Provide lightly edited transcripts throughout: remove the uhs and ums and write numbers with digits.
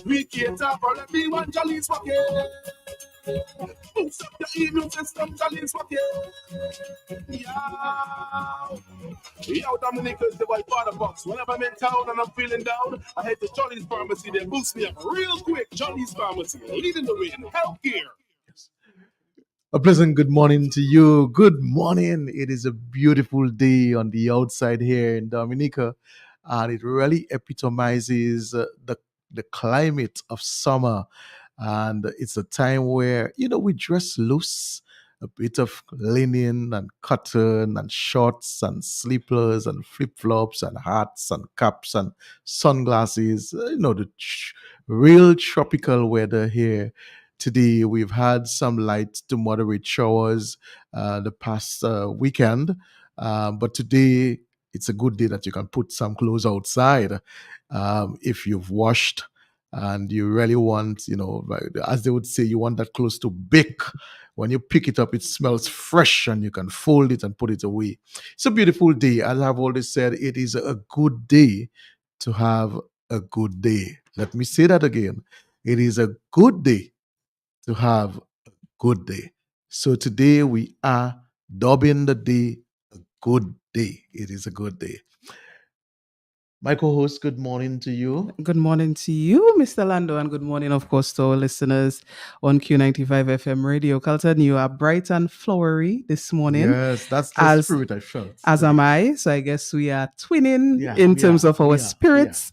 We cater for everyone, Jolly's working. Boost up your immune system, Jolly's working. Yeah. Yo, Dominic is the white water box. Whenever I'm in town and I'm feeling down, I head to Jolly's Pharmacy. They boost me up real quick. Jolly's Pharmacy, leading the way in healthcare. A pleasant good morning to you. Good morning. It is a beautiful day on the outside here in Dominica, and it really epitomizes the climate of summer. And it's a time where we dress loose, a bit of linen and cotton and shorts and slippers and flip flops and hats and caps and sunglasses. The real tropical weather here. Today, we've had some light to moderate showers the past weekend, but today it's a good day that you can put some clothes outside if you've washed and you really want, as they would say, you want that clothes to bake. When you pick it up, it smells fresh and you can fold it and put it away. It's a beautiful day. As I've always said, it is a good day to have a good day. Let me say that again. It is a good day to have a good day. So today we are dubbing the day a good day. It is a good day. My co-host, good morning to you. Good morning to you, Mr. Lando, and good morning, of course, to our listeners on Q95 FM Radio. Carlton, you are bright and flowery this morning. Yes, that's the spirit I felt. As am I. So I guess we are twinning in terms of our spirits.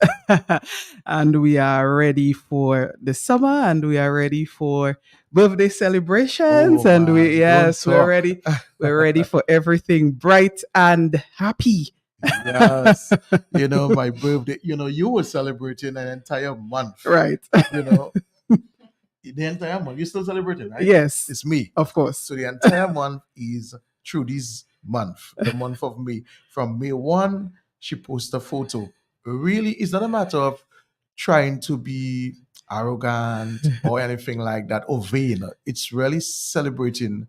And we are ready for the summer and we are ready for birthday celebrations. We're ready. We're ready for everything bright and happy. Yes. My birthday, you were celebrating an entire month. Right. The entire month. You're still celebrating, right? Yes. It's me. Of course. So the entire month is Trudy's month, the month of May. From May 1, she posted a photo. Really, it's not a matter of trying to be arrogant or anything like that, or vain. It's really celebrating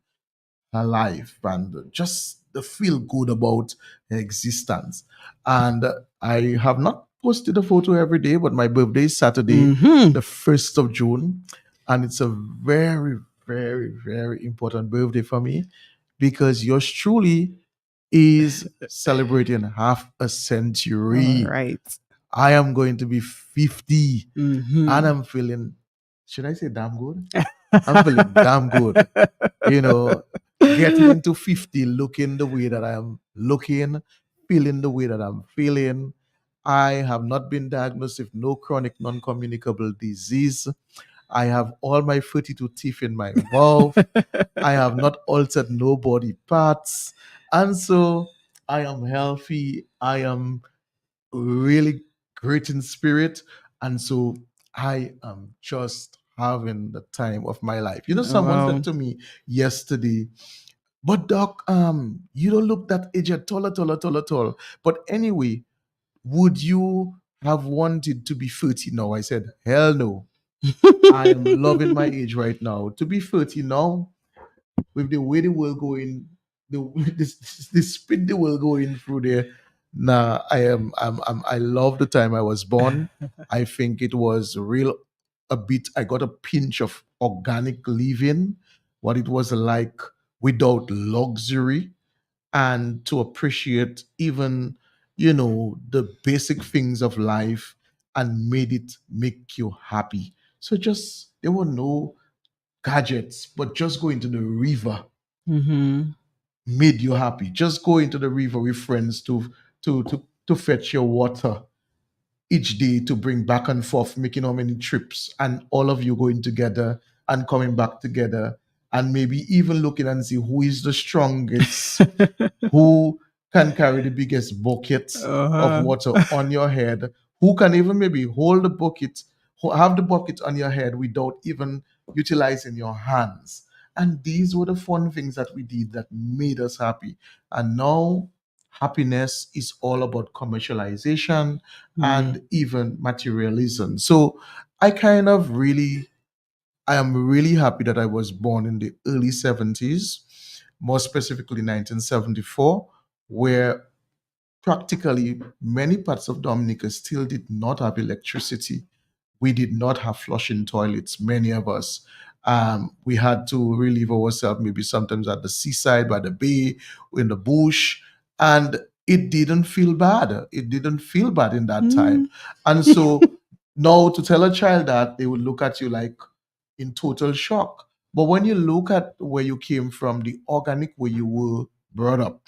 her life and just the feel good about her existence. And I have not posted a photo every day, but my birthday is Saturday, the 1st of June. And it's a very, very, very important birthday for me because yours truly is celebrating half a century. All right. I am going to be 50 and I'm feeling, should I say damn good? I'm feeling damn good. Getting into 50, looking the way that I am looking, feeling the way that I'm feeling. I have not been diagnosed with no chronic non-communicable disease. I have all my 32 teeth in my mouth. I have not altered no body parts. And so I am healthy. I am really great in spirit. And so I am just having the time of my life. Someone said to me yesterday, but Doc, you don't look that age at all. But anyway, would you have wanted to be 30 now? I said, hell no. I am loving my age right now. To be 30 now, with the way the world going, the speed the world going through there. Nah, I love the time I was born. I think it was I got a pinch of organic living, what it was like without luxury, and to appreciate even, the basic things of life and made it make you happy. So there were no gadgets, but just going to the river made you happy. Just go into the river with friends to fetch your water each day, to bring back and forth, making how many trips, and all of you going together and coming back together, and maybe even looking and see who is the strongest, who can carry the biggest bucket of water on your head, who can even maybe hold the bucket, have the bucket on your head without even utilizing your hands. And these were the fun things that we did that made us happy. And now happiness is all about commercialization and even materialism. So I am really happy that I was born in the early 70s, more specifically 1974, where practically many parts of Dominica still did not have electricity. we did not have flushing toilets, many of us. We had to relieve ourselves maybe sometimes at the seaside, by the bay, in the bush, and it didn't feel bad. It didn't feel bad in that time. Mm. And so now to tell a child that, they would look at you like in total shock. But when you look at where you came from, the organic way you were brought up,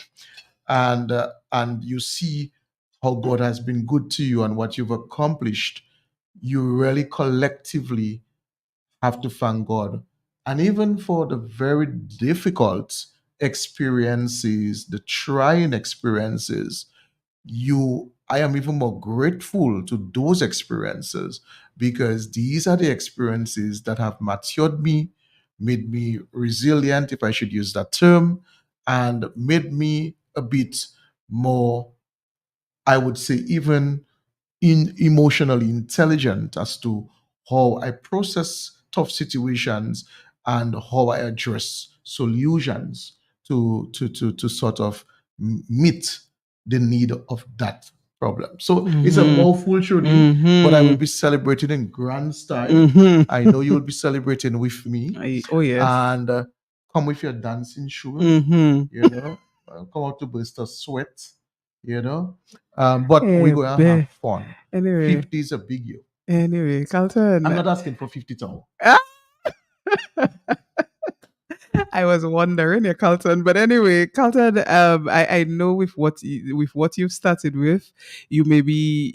and you see how God has been good to you and what you've accomplished, you really collectively have to thank God. And even for the very difficult experiences, the trying experiences, I am even more grateful to those experiences, because these are the experiences that have matured me, made me resilient, if I should use that term, and made me a bit more, I would say, even emotionally intelligent as to how I process tough situations and how I address solutions to sort of meet the need of that problem. So it's a Mhm. mouthful journey, but I will Mhm. be celebrating in grand style. Mhm. I know you will be celebrating with me, Oh yes. and come with your dancing shoes, Mhm. come out to burst a sweat, you know. But we're Eh, going to have be. fun. Anyway, 50 is a big year. Carlton. I'm not asking for 50,000. I was wondering, yeah, Carlton. But anyway, Carlton, I know with what you've started with, you maybe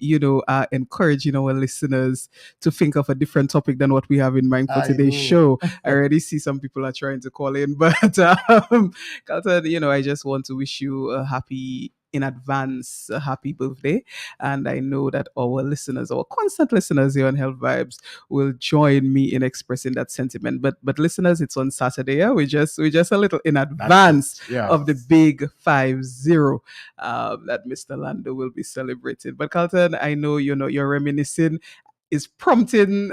encouraging our listeners to think of a different topic than what we have in mind for I today's know. show. I already see some people are trying to call in, but Carlton, I just want to wish you a happy in advance a happy birthday, and I know that our listeners, our constant listeners here on Health Vibes, will join me in expressing that sentiment. But listeners, it's on Saturday. Yeah? We just a little in That's it. advance Yeah. of the big 5-0 that Mr. Lando will be celebrating. But Carlton, I know you're reminiscing is prompting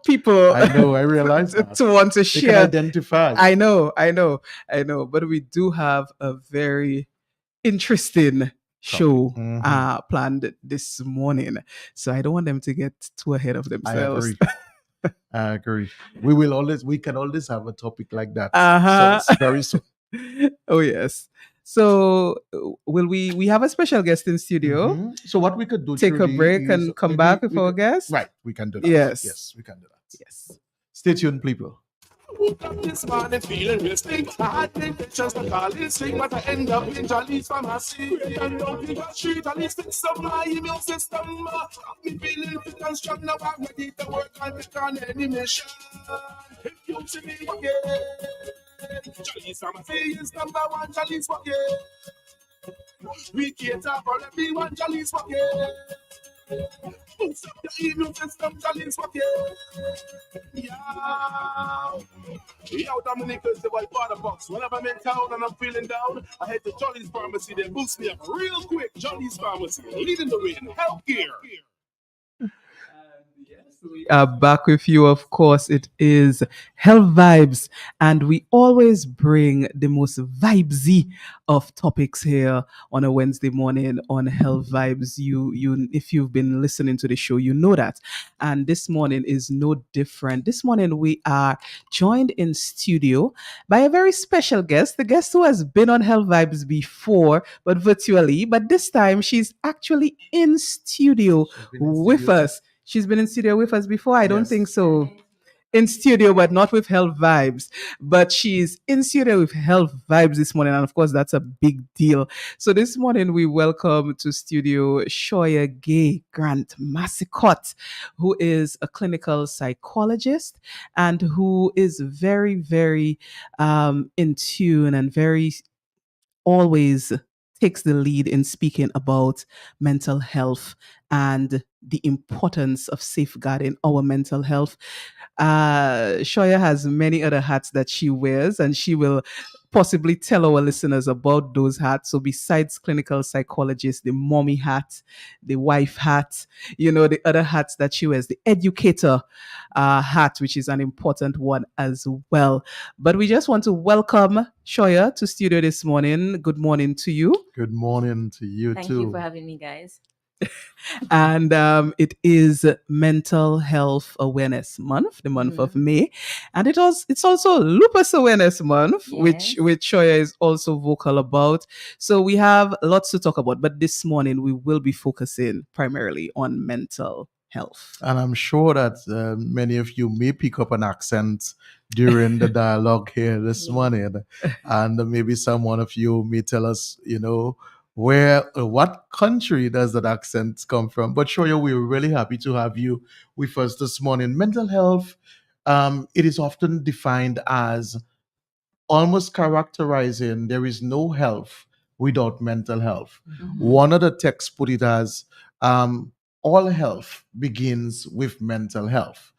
people I know. I realize that. to want to They can share. identify. I know. But we do have a very interesting show planned this morning. So I don't want them to get too ahead of I themselves. agree. I agree. We can always have a topic like that. Uh-huh. So it's very soon. Oh yes. So will we have a special guest in studio? So what we could do Take a truly break is and come maybe back with we our could, guest? right, we can do that. Yes. Yes, we can do that. Yes. Stay tuned, people. Woke up this morning feeling real stink. I had intentions to call it sick, but I end up in Jolly's pharmacy. And down in the street, at least fix up my immune system. Me feeling fit and strong now, I'm ready to work and take on any mission. If you see me again, Jolly's pharmacy is number one. Jolly's again. We cater for everyone. Jolly's again. Boost up your immune system. Jolly's again. Yeah. Yo, Dominic is the white water box. Whenever I'm in town and I'm feeling down, I head to Jolly's Pharmacy. They boost me up real quick. Jolly's Pharmacy, leading the way in healthcare. We are back with you. Of course, it is Health Vibes, and we always bring the most vibesy of topics here on a Wednesday morning on Health Vibes. If you've been listening to the show, you know that. And this morning is no different. This morning we are joined in studio by a very special guest, the guest who has been on Health Vibes before, but virtually. But this time she's actually in studio with us. She's been in studio with us before. I don't think so. In studio, but not with Health Vibes. But she's in studio with Health Vibes this morning. And of course, that's a big deal. So this morning, we welcome to studio Shoya Gay Grant Massicott, who is a clinical psychologist and who is very, very in tune and very always takes the lead in speaking about mental health and the importance of safeguarding our mental health. Shoya has many other hats that she wears, and she will possibly tell our listeners about those hats. So, besides clinical psychologist, the mommy hat, the wife hat, the other hats that she wears, the educator hat, which is an important one as well. But we just want to welcome Shoya to studio this morning. Good morning to you. Good morning to you Thank too. you for having me, guys. And it is Mental Health Awareness Month, the month of May, and it's also Lupus Awareness Month, Yes. which Shoya is also vocal about. So we have lots to talk about, but this morning we will be focusing primarily on mental health. And I'm sure that many of you may pick up an accent during the dialogue here this morning. And maybe some one of you may tell us, what country does that accent come from? But Shoya, we're really happy to have you with us this morning. Mental health, it is often defined as almost characterizing there is no health without mental health. One of the texts put it as all health begins with mental health.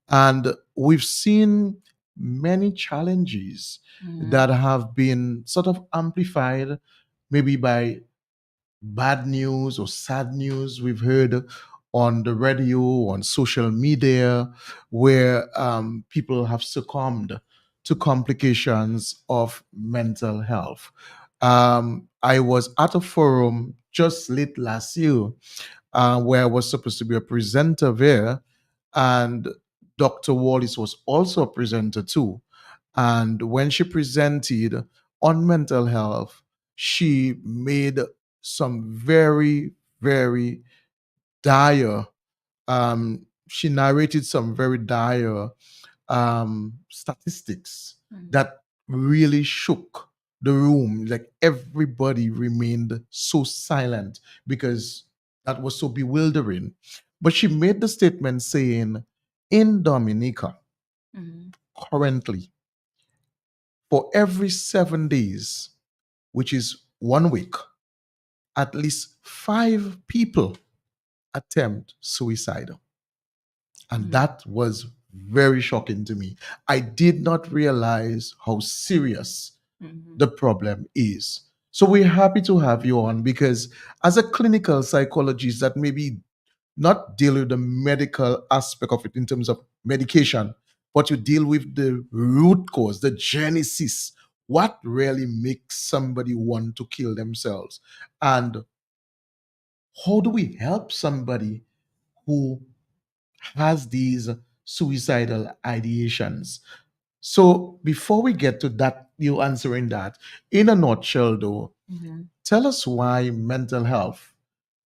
And we've seen many challenges that have been sort of amplified maybe by bad news or sad news we've heard on the radio, on social media, where people have succumbed to complications of mental health. I was at a forum just late last year where I was supposed to be a presenter there, and Dr. Wallace was also a presenter too. And when she presented on mental health, she made some very, very dire, she narrated some very dire statistics that really shook the room. Like everybody remained so silent because that was so bewildering. But she made the statement saying, in Dominica, currently, for every 7 days, which is 1 week, at least 5 people attempt suicide. And that was very shocking to me. I did not realize how serious the problem is. So we're happy to have you on because as a clinical psychologist that maybe not deal with the medical aspect of it in terms of medication, but you deal with the root cause, the genesis, what really makes somebody want to kill themselves. And how do we help somebody who has these suicidal ideations? So before we get to that, you answering that, in a nutshell though, tell us why mental health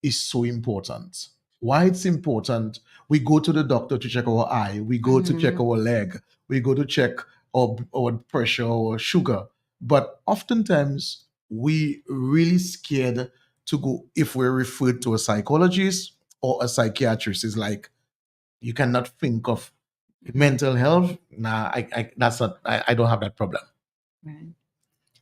is so important. Why it's important. We go to the doctor to check our eye, we go to check our leg, we go to check our pressure or sugar. But oftentimes we really scared to go if we're referred to a psychologist or a psychiatrist. Is like you cannot think of mental health. Nah, that's not. I don't have that problem. Right.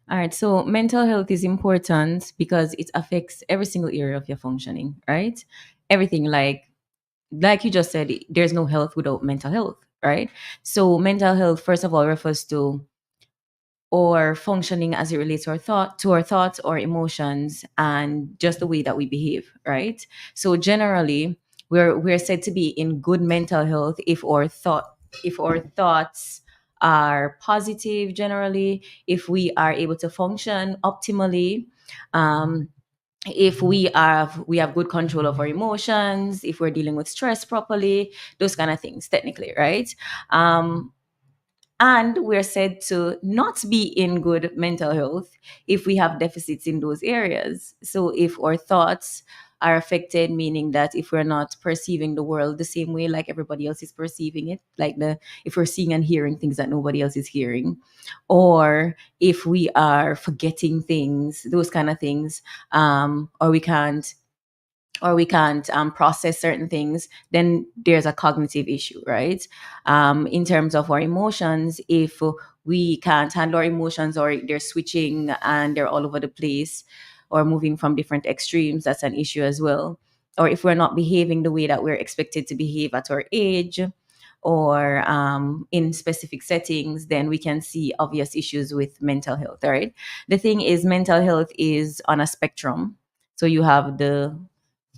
All right. So mental health is important because it affects every single area of your functioning, right? Everything like you just said, there's no health without mental health, right? So mental health, first of all, refers to or functioning as it relates to our thoughts or emotions and just the way that we behave, right? So generally, we're said to be in good mental health if our thoughts are positive generally, if we are able to function optimally, if we have good control of our emotions, if we're dealing with stress properly, those kind of things technically, right? And we're said to not be in good mental health if we have deficits in those areas. So if our thoughts are affected, meaning that if we're not perceiving the world the same way like everybody else is perceiving it, if we're seeing and hearing things that nobody else is hearing, or if we are forgetting things, those kind of things, or we can't process certain things, then there's a cognitive issue, right? In terms of our emotions, if we can't handle our emotions or they're switching and they're all over the place or moving from different extremes, that's an issue as well. Or if we're not behaving the way that we're expected to behave at our age or in specific settings, then we can see obvious issues with mental health, all right? The thing is, mental health is on a spectrum. So you have the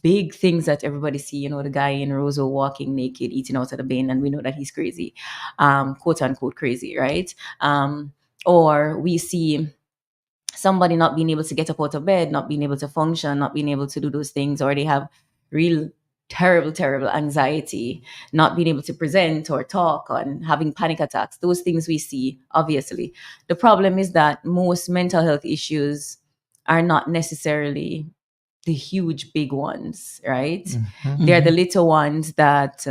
big things that everybody see, the guy in Roseau walking naked, eating out of the bin, and we know that he's crazy, quote unquote crazy, right? Or we see somebody not being able to get up out of bed, not being able to function, not being able to do those things, or they have real terrible anxiety, not being able to present or talk, and having panic attacks. Those things we see, obviously. The problem is that most mental health issues are not necessarily the huge big ones, right? Mhm. They're the little ones that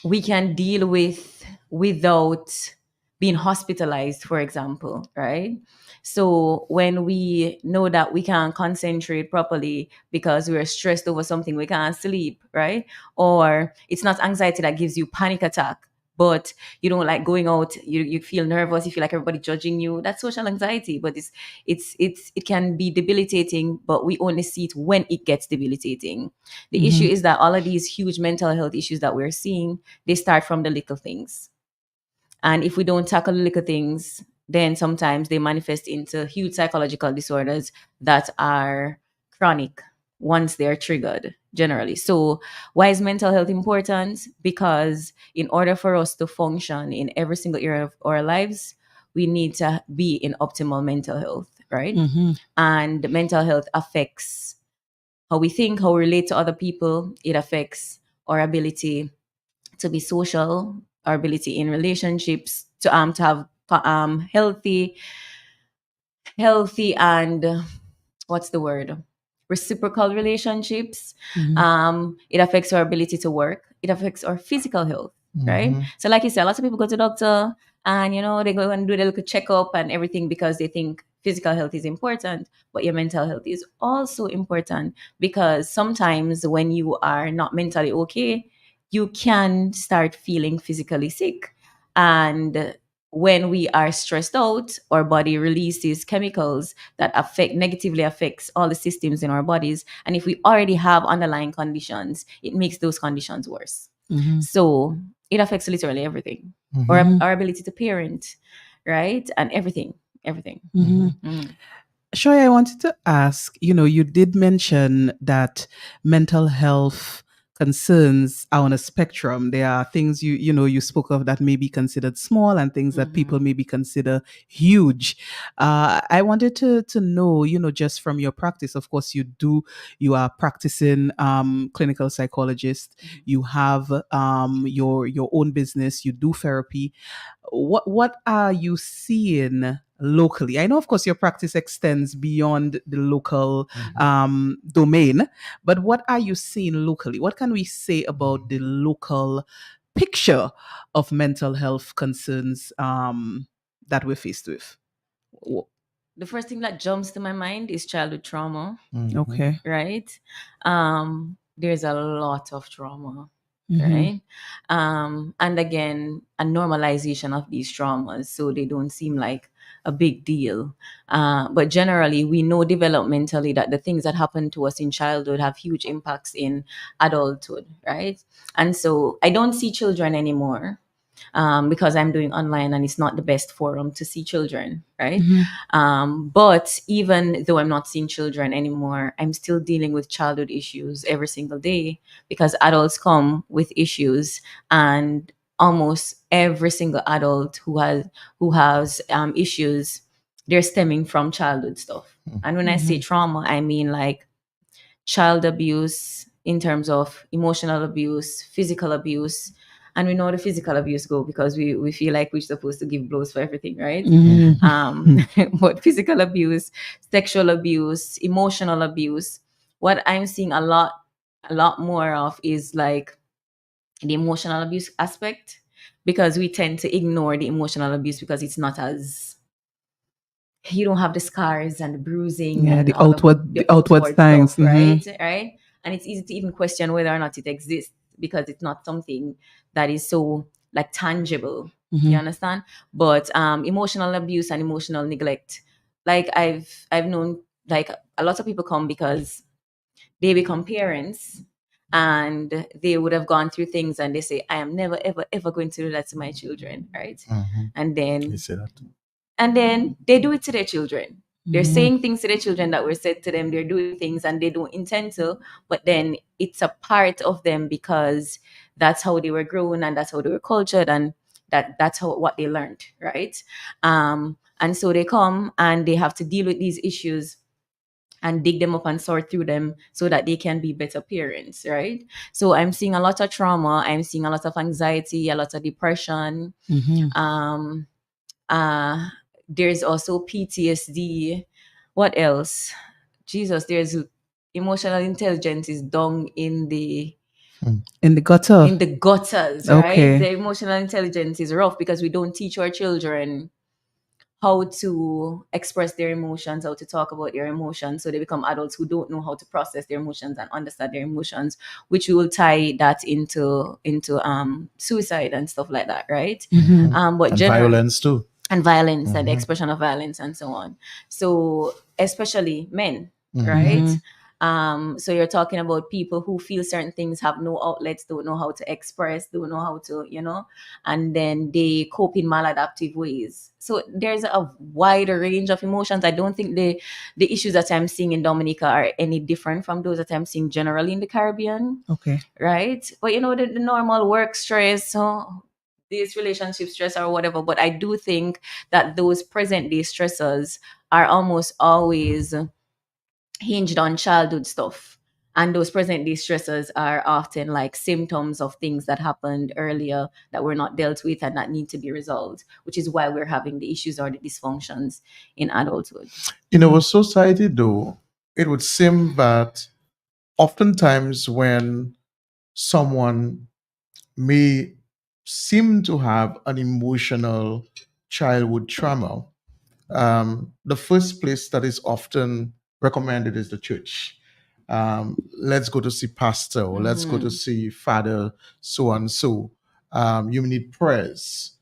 we can deal with without being hospitalized, for example, right? So when we know that we can't concentrate properly because we're stressed over something, we can't sleep, right? Or it's not anxiety that gives you panic attack, but you don't like going out, you feel nervous, you feel like everybody judging you. That's social anxiety, but it can be debilitating, but we only see it when it gets debilitating. The issue is that all of these huge mental health issues that we're seeing, they start from the little things. And if we don't tackle the little things, then sometimes they manifest into huge psychological disorders that are chronic once they're triggered, generally. So, why is mental health important? Because in order for us to function in every single area of our lives, we need to be in optimal mental health, right? And mental health affects how we think, how we relate to other people. It affects our ability to be social, our ability in relationships, to have healthy and what's the word? Reciprocal relationships. It affects our ability to work. It affects our physical health, right? Mhm. So, like you said, lots of people go to doctor and they go and do their little checkup and everything because they think physical health is important, but your mental health is also important, because sometimes when you are not mentally okay, you can start feeling physically sick. And when we are stressed out, our body releases chemicals that negatively affects all the systems in our bodies. And if we already have underlying conditions, it makes those conditions worse. So it affects literally everything. Our ability to parent, right? And everything. Shoy, I wanted to ask, you did mention that mental health concerns are on a spectrum. There are things you spoke of that may be considered small and things that people maybe consider huge. I wanted to know, just from your practice, of course, you are practicing clinical psychologist, you have your own business, you do therapy. What are you seeing locally? I know, of course, your practice extends beyond the local domain, but what are you seeing locally? What can we say about the local picture of mental health concerns that we're faced with? The first thing that jumps to my mind is childhood trauma, Okay. right? There's a lot of trauma, right? And again, a normalization of these traumas, so they don't seem like a big deal. But generally, we know developmentally that the things that happen to us in childhood have huge impacts in adulthood, right? And so I don't see children anymore. Because I'm doing online and it's not the best forum to see children, right? But even though I'm not seeing children anymore, I'm still dealing with childhood issues every single day, because adults come with issues, and almost every single adult who has issues, they're stemming from childhood stuff. And when I say trauma, I mean like child abuse in terms of emotional abuse, physical abuse. And we know the physical abuse go because we feel like we're supposed to give blows for everything, right? But physical abuse, sexual abuse, emotional abuse, what I'm seeing a lot more of is like the emotional abuse aspect, because we tend to ignore the emotional abuse because it's not as, you don't have the scars and the bruising and The all of outward outward signs. stuff, right? And it's easy to even question whether or not it exists because it's not something that is so like tangible. You understand? But emotional abuse and emotional neglect, like I've known, like a lot of people come because they become parents and they would have gone through things and they say, I am never ever going to do that to my children, right? And then He said that. and then they do it to their children. They're saying things to their children that were said to them. They're doing things and they don't intend to, but then it's a part of them because that's how they were grown and that's how they were cultured, and that's how what they learned, right? And so they come and they have to deal with these issues, and dig them up and sort through them so that they can be better parents, right? So I'm seeing a lot of trauma, I'm seeing a lot of anxiety, a lot of depression. Um, uh, there's also PTSD. What else? Jesus, there's emotional intelligence is down in the gutter. in the gutters, Okay. right? The emotional intelligence is rough because we don't teach our children how to express their emotions, how to talk about their emotions. So they become adults who don't know how to process their emotions and understand their emotions, which will tie that into suicide and stuff like that, right? But And violence too. and violence and the expression of violence and so on. So especially men, right? So you're talking about people who feel certain things, have no outlets, don't know how to express, don't know how to, and then they cope in maladaptive ways. So there's a wide range of emotions. I don't think the issues that I'm seeing in Dominica are any different from those that I'm seeing generally in the Caribbean. Okay. Right? But the normal work stress, these relationship stress or whatever. But I do think that those present day stressors are almost always hinged on childhood stuff. And those present day stressors are often like symptoms of things that happened earlier that were not dealt with and that need to be resolved, which is why we're having the issues or the dysfunctions in adulthood. In our society, though, it would seem that oftentimes when someone may seem to have an emotional childhood trauma, the first place that is often recommended is the church. Let's go to see pastor, or let's go to see father, so and so. You need prayers.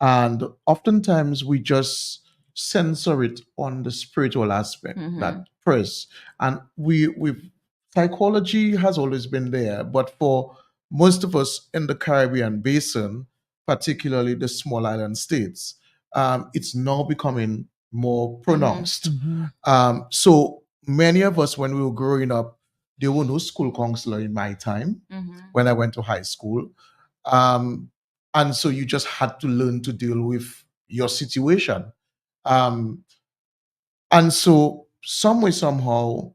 And oftentimes we just censor it on the spiritual aspect, that prayers. And we've psychology has always been there, but for most of us in the Caribbean basin, particularly the small island states, it's now becoming more pronounced. So many of us, when we were growing up, there were no school counselor in my time when I went to high school. And so you just had to learn to deal with your situation. Um, and so, some way, somehow,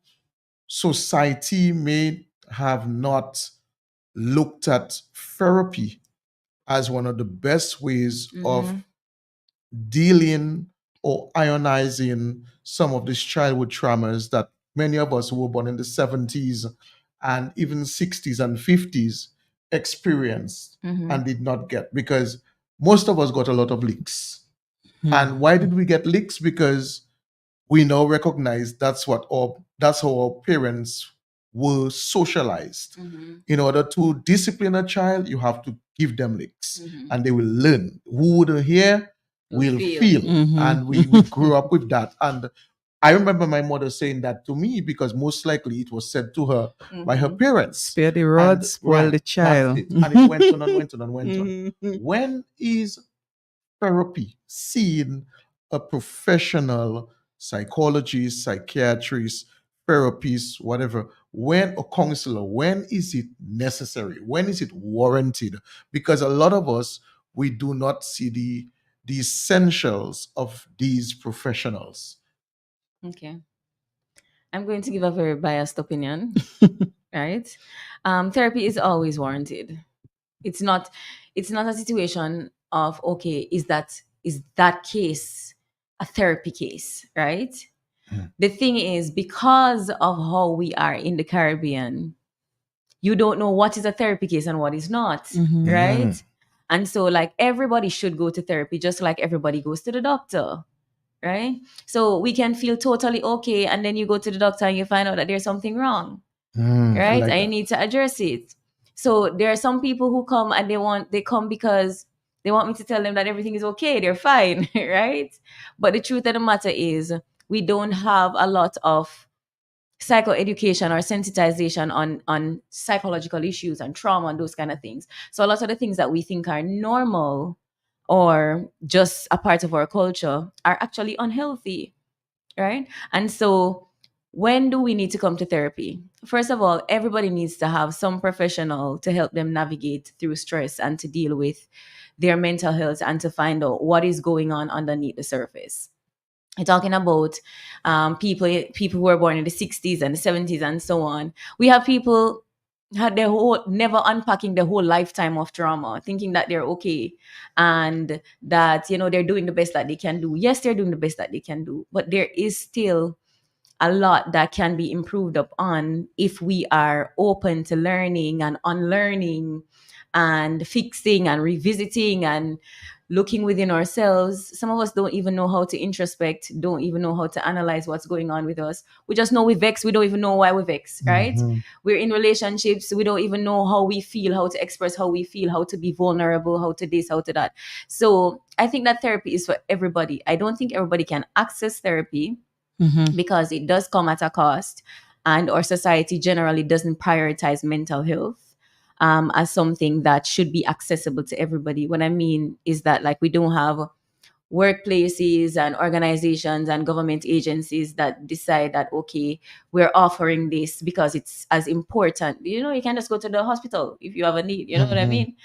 society may have not looked at therapy as one of the best ways of dealing or ionizing some of these childhood traumas that many of us who were born in the 70s and even 60s and 50s experienced and did not get, because most of us got a lot of licks. And why did we get licks? Because we now recognize that's how our parents were socialized. In order to discipline a child, you have to give them licks, and they will learn. Who wouldn't hear will feel. And we grew up with that. And I remember my mother saying that to me because most likely it was said to her by her parents. Spare the rod, spoil the child. And it went on and went on and went on. When is therapy seeing a professional psychologist, psychiatrist, therapist, whatever, when a counselor, when is it necessary? When is it warranted? Because a lot of us, we do not see the essentials of these professionals. Okay. I'm going to give a very biased opinion, right? Therapy is always warranted. It's not a situation of, okay, is that case a therapy case, right? The thing is, because of how we are in the Caribbean, you don't know what is a therapy case and what is not, right? And so like everybody should go to therapy just like everybody goes to the doctor, right? So we can feel totally okay, and then you go to the doctor and you find out that there's something wrong, right? like And you that. need to address it. So there are some people who come and they come because they want me to tell them that everything is okay, they're fine, right? But the truth of the matter is we don't have a lot of psychoeducation or sensitization on psychological issues and trauma and those kind of things. So a lot of the things that we think are normal or just a part of our culture are actually unhealthy, right? And so when do we need to come to therapy? First of all, everybody needs to have some professional to help them navigate through stress and to deal with their mental health and to find out what is going on underneath the surface. We're talking about people who were born in the 60s and the 70s and so on. We have people had their whole never unpacking their whole lifetime of trauma, thinking that they're okay and that they're doing the best that they can do. Yes, they're doing the best that they can do, but there is still a lot that can be improved upon if we are open to learning and unlearning and fixing and revisiting and looking within ourselves. Some of us don't even know how to introspect, don't even know how to analyze what's going on with us. We just know we vex. We don't even know why we vex, right? Mhm. We're in relationships. We don't even know how we feel, how to express how we feel, how to be vulnerable, how to this, how to that. So I think that therapy is for everybody. I don't think everybody can access therapy because it does come at a cost, and our society generally doesn't prioritize mental health as something that should be accessible to everybody. What I mean is that, like, we don't have workplaces and organizations and government agencies that decide that, okay, we're offering this because it's as important. You can just go to the hospital if you have a need. You know what I mean?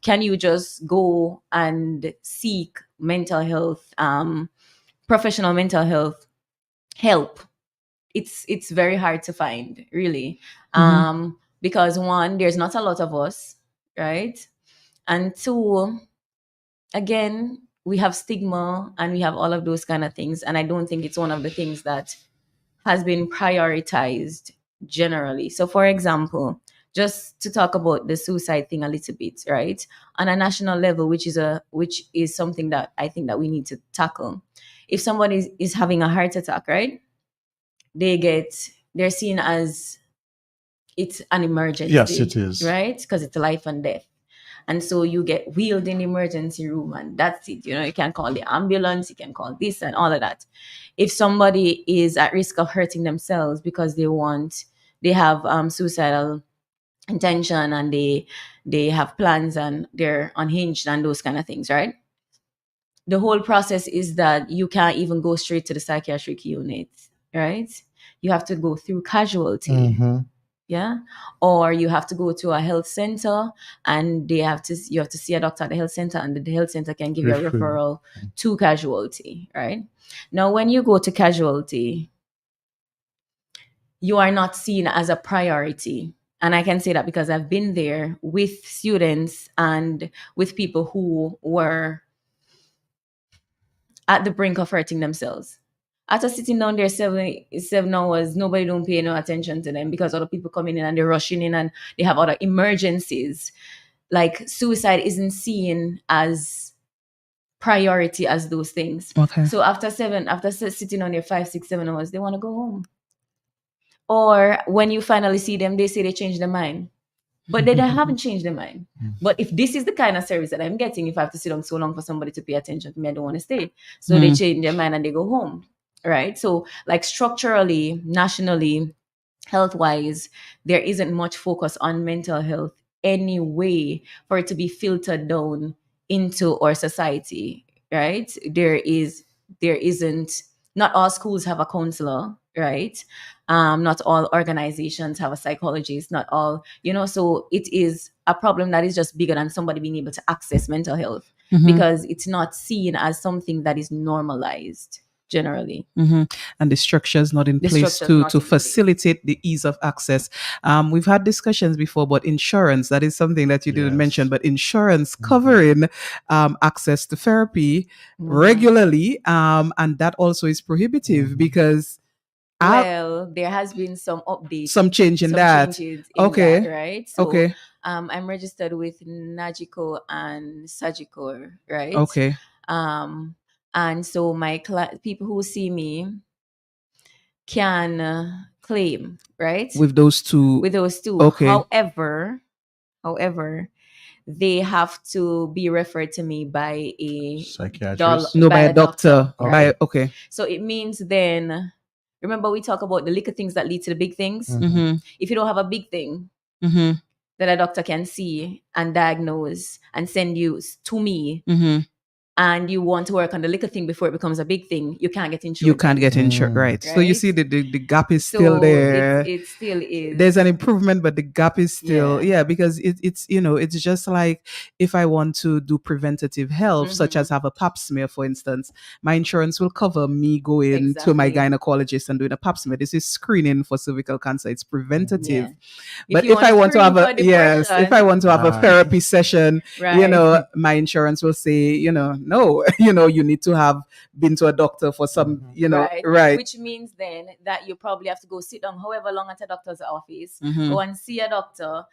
Can you just go and seek mental health, professional mental health help? It's very hard to find, really. Because one, there's not a lot of us, right? And two, again, we have stigma and we have all of those kind of things, and I don't think it's one of the things that has been prioritized generally. So for example, just to talk about the suicide thing a little bit, right? On a national level, which is something that I think that we need to tackle. If somebody is having a heart attack, right? They're seen as it's an emergency. Yes, it is. Right? Because it's life and death. And so you get wheeled in the emergency room and that's it. You can call the ambulance, you can call this and all of that. If somebody is at risk of hurting themselves because they have suicidal intention and they have plans and they're unhinged and those kind of things, right? The whole process is that you can't even go straight to the psychiatric unit, right? You have to go through casualty. Yeah. Or you have to go to a health center and you have to see a doctor at the health center, and the health center can give you a referral to casualty, right? Now, when you go to casualty, you are not seen as a priority. And I can say that because I've been there with students and with people who were at the brink of hurting themselves. After sitting down there 7 hours, nobody don't pay no attention to them because other people coming in and they're rushing in and they have other emergencies. Like, suicide isn't seen as priority as those things. Okay. So after sitting on there 5, 6, 7 hours, they want to go home. Or when you finally see them, they say they changed their mind. But they haven't changed their mind. But if this is the kind of service that I'm getting, if I have to sit down so long for somebody to pay attention to me, I don't want to stay. So they change their mind and they go home. Right? So, like, structurally, nationally, health-wise, there isn't much focus on mental health anyway for it to be filtered down into our society, right? There isn't. Not all schools have a counselor, right? Not all organizations have a psychologist. Not all, so it is a problem that is just bigger than somebody being able to access mental health because it's not seen as something that is normalized generally. And the structure is not in place to facilitate the ease of access. We've had discussions before, but insurance, that is something that you didn't mention, but insurance covering access to therapy regularly, and that also is prohibitive because there has been some updates, some change in that. Okay. That, right? So, okay. I'm registered with Nagico and Sagicor, right? Okay. And so my people who see me can claim, right? With those two. Okay. However, they have to be referred to me by a psychiatrist. By a doctor. Right? Okay. So it means then, remember we talk about the little things that lead to the big things? If you don't have a big thing that a doctor can see and diagnose and send you to me, and you want to work on the little thing before it becomes a big thing, you can't get insurance. You can't get insured, right? So you see the gap is still there. It still is. There's an improvement, but the gap is still because it's it's just like if I want to do preventative health, such as have a pap smear, for instance, my insurance will cover me going to my gynecologist and doing a pap smear. This is screening for cervical cancer. It's preventative. But if I want to have if I want to have a therapy session, my insurance will say, no, you need to have been to a doctor for some, right. Which means then that you probably have to go sit down however long at a doctor's office, go and see a doctor,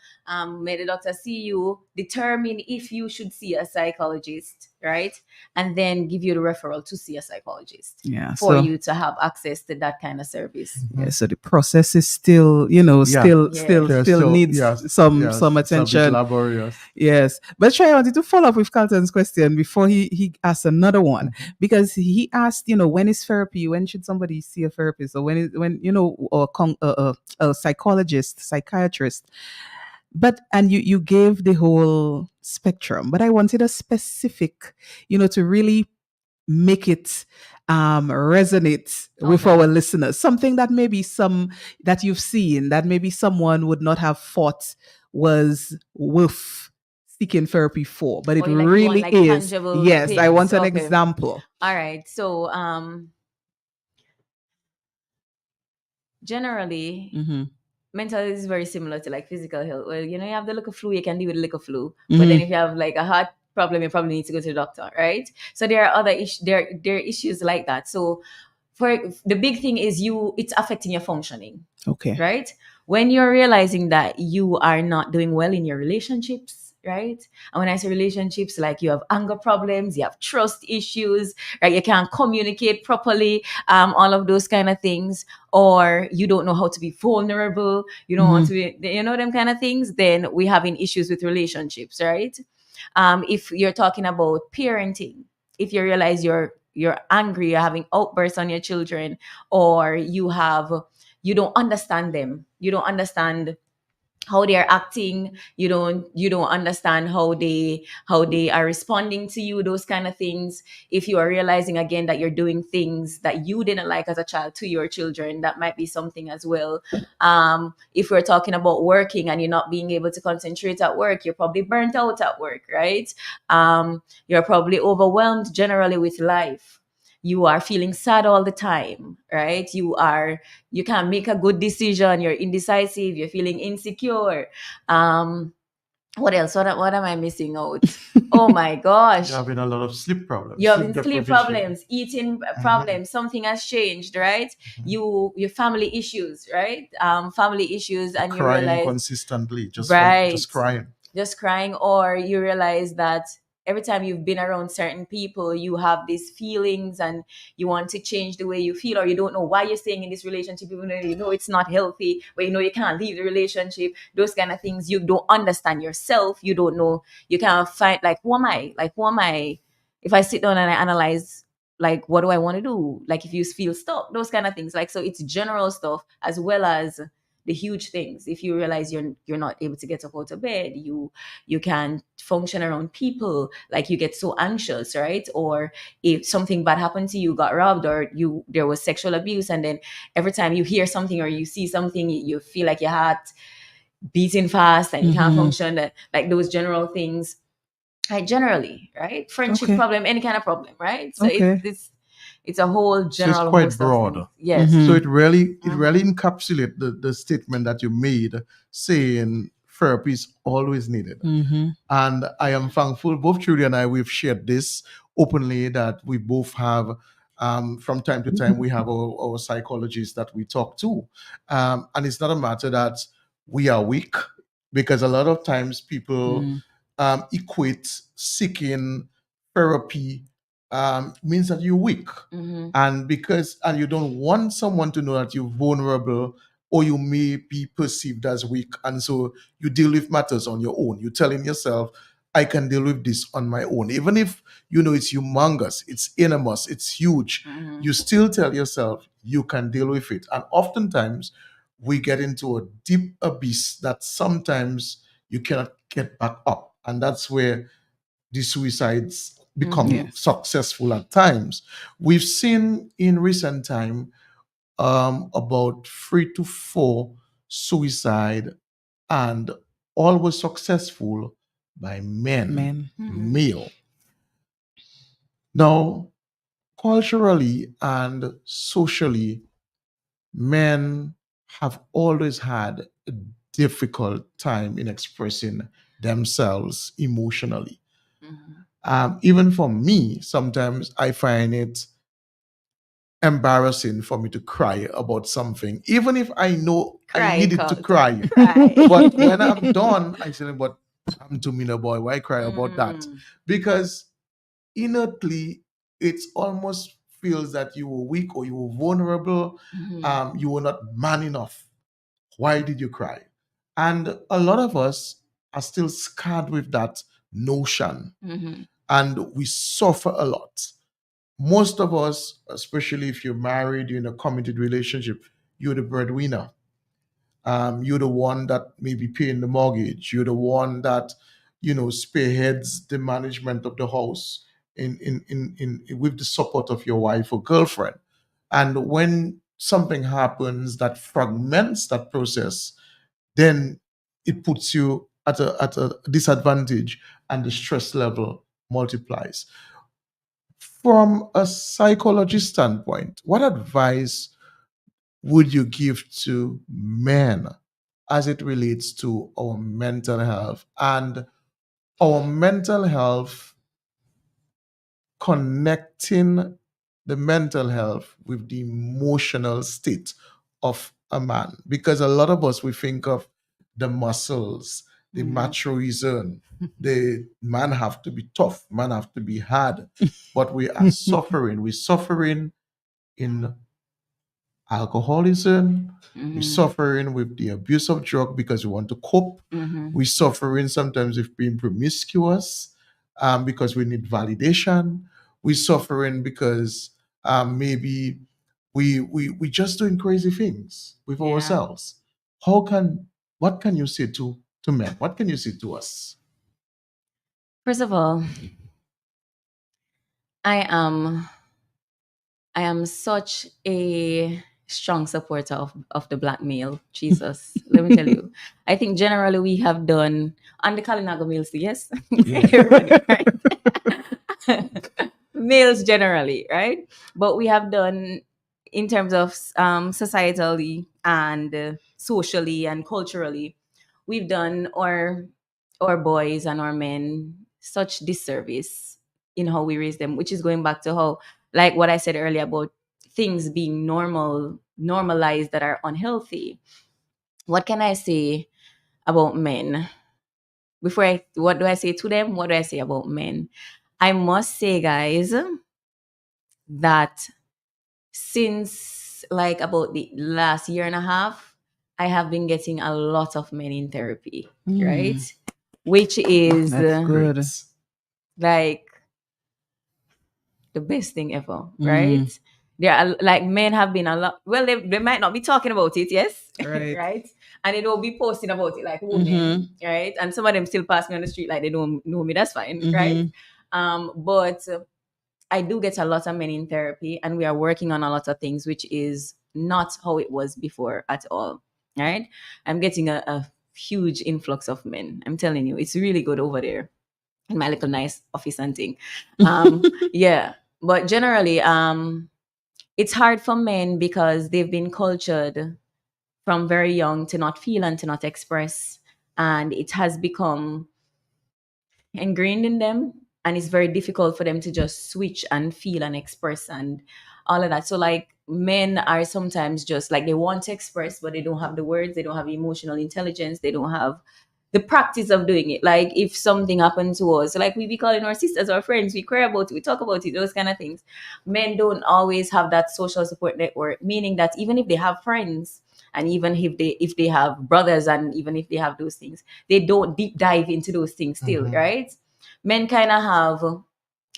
may the doctor see you, determine if you should see a psychologist, right? And then give you the referral to see a psychologist for you to have access to that kind of service. Yeah, so the process is still, still needs some attention. Laborious. Yes. But I wanted to follow up with Carlton's question before he asked another one, because he asked, when is therapy? When should somebody see a therapist? Or a psychologist, psychiatrist? And you gave the whole spectrum, but I wanted a specific, to really make it resonate with our listeners. Something that maybe that you've seen that maybe someone would not have thought was worth seeking therapy for, but it really is. Yes, things. I want an example. All right. So generally, mental health is very similar to like physical health. Well, you have the little flu, you can deal with the little flu. But then if you have like a heart problem, you probably need to go to the doctor, right? So there are other there are issues like that. So for the big thing is it's affecting your functioning. Okay. Right? When you're realizing that you are not doing well in your relationships, right? And when I say relationships, like you have anger problems, you have trust issues, right? You can't communicate properly, all of those kind of things, or you don't know how to be vulnerable, you don't want to be, them kind of things, then we're having issues with relationships, right? If you're talking about parenting, if you realize you're angry, you're having outbursts on your children, or you don't understand them, you don't understand how they are acting, you don't understand how they are responding to you, those kind of things. If you are realizing again that you're doing things that you didn't like as a child to your children, that might be something as well. If we're talking about working and you're not being able to concentrate at work, you're probably burnt out at work, right? You're probably overwhelmed generally with life. You are feeling sad all the time, right? You can't make a good decision. You're indecisive. You're feeling insecure. What else? What am I missing out? Oh my gosh. You're having a lot of sleep problems. You're having sleep problems, eating problems. Something has changed, right? Your family issues, right? Family issues, and you realize consistently, just crying. Just crying, or you realize that every time you've been around certain people, you have these feelings and you want to change the way you feel, or you don't know why you're staying in this relationship, even though you know it's not healthy, but you can't leave the relationship, those kind of things. You don't understand yourself. You don't know, you can't find, who am I? If I sit down and I analyze, what do I want to do? If you feel stuck, those kind of things. So it's general stuff as well as the huge things. If you realize you're not able to get up out of bed, you can't function around people, you get so anxious, right? Or if something bad happened to you, got robbed, or there was sexual abuse, and then every time you hear something or you see something, you feel like your heart beating fast and you can't function, those general things. Generally, right? Friendship problem, any kind of problem, right? So it's a whole general. So it's quite broad. Yes. So it really encapsulates the statement that you made, saying therapy is always needed. And I am thankful, both Trudy and I, we've shared this openly, that we both have, from time to time, we have our psychologists that we talk to. And it's not a matter that we are weak, because a lot of times people equate seeking therapy means that you're weak, and you don't want someone to know that you're vulnerable, or you may be perceived as weak, and so you deal with matters on your own. You're telling yourself, I can deal with this on my own, even if it's humongous, it's enormous, it's huge. You still tell yourself you can deal with it, and oftentimes we get into a deep abyss that sometimes you cannot get back up, and that's where the suicides become Yes. successful at times. We've seen in recent time about 3 to 4 suicide, and all were successful by men, Men. male. Now, culturally and socially, men have always had a difficult time in expressing themselves emotionally. Mhm. Even for me, sometimes I find it embarrassing for me to cry about something, even if I know I Cry, needed to Carlton. cry. Cry. But when I'm done, I say, "But I'm to me, boy, why cry about that?" Mm. Because innately, it almost feels that you were weak or you were vulnerable. Mhm. You were not man enough. Why did you cry? And a lot of us are still scarred with that notion, Mhm. and we suffer a lot. Most of us, especially if you're married, you're in a committed relationship, you're the breadwinner. You're the one that may be paying the mortgage. You're the one that, spearheads the management of the house in with the support of your wife or girlfriend. And when something happens that fragments that process, then it puts you at a disadvantage, and the stress level multiplies. From a psychologist standpoint, what advice would you give to men as it relates to our mental health, and our mental health connecting the mental health with the emotional state of a man? Because a lot of us, we think of the muscles, the Mhm. machoism, the man have to be tough, man have to be hard, but we are suffering. We're suffering in alcoholism. We're Mhm. suffering with the abuse of drug because we want to cope. Mhm. We're suffering sometimes with being promiscuous, because we need validation. We're suffering because maybe we just doing crazy things with Yeah. ourselves. How can what can you say to men? What can you say to us? First of all, I am I am such a strong supporter of the black male. Jesus, let me tell you. I think generally we have done on the Kalinago males, yes, Yeah. everybody, right? Males generally, right? But we have done in terms of societally and socially and culturally, we've done our boys and our men such disservice in how we raise them, which is going back to how, like what I said earlier about things being normalized that are unhealthy. What can I say about men? What do I say to them? What do I say about men? I must say, guys, that since like about the last year and a half, I have been getting a lot of men in therapy, right? Mm, Which is that's Great. good. like the best thing ever, right? Mm, There are like men have been a lot. Well, they might not be talking about it, yes, right. right? And they don't be posting about it like Mm-hmm. women, right? And some of them still pass me on the street like they don't know me. That's fine, right? Mm-hmm. But I do get a lot of men in therapy, and we are working on a lot of things, which is not how it was before at all, right? I'm getting a huge influx of men. I'm telling you, it's really good over there in my little nice office and thing. Yeah, but generally, it's hard for men because they've been cultured from very young to not feel and to not express, and it has become ingrained in them, and it's very difficult for them to just switch and feel and express and all of that. So like men are sometimes just like they want to express, but they don't have the words, they don't have emotional intelligence, they don't have the practice of doing it. Like if something happened to us, like we be calling our sisters or friends, we cry about it, we talk about it, those kind of things. Men don't always have that social support network, meaning that even if they have friends, and even if they have brothers, and even if they have those things, they don't deep dive into those things still, Mhm. right? Men kind of have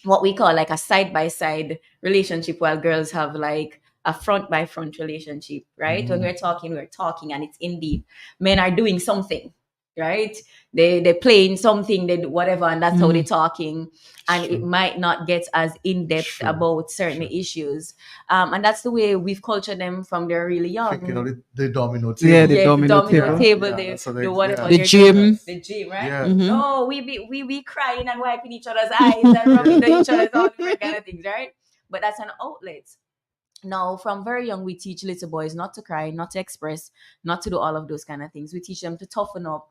what we call like a side by side relationship, while girls have like a front by front relationship, right? When Mhm. we're talking, and it's in deep. Men are doing something, right? They're playing something, they do whatever, and that's how they're talking, and Sure. it might not get as in depth Sure, about certain sure. issues, and that's the way we've cultured them from they're really young. Think, the domino table. Yeah, the Yes, the domino domino table. table, Yeah, the that's what the whatever, yeah. The they're gym. doing, the gym, right? Yeah. Mhm. No, we be crying and wiping each other's eyes and rubbing Yeah. each other's all different kind of things, right? But that's an outlet. Now, from very young, we teach little boys not to cry, not to express, not to do all of those kind of things. We teach them to toughen up,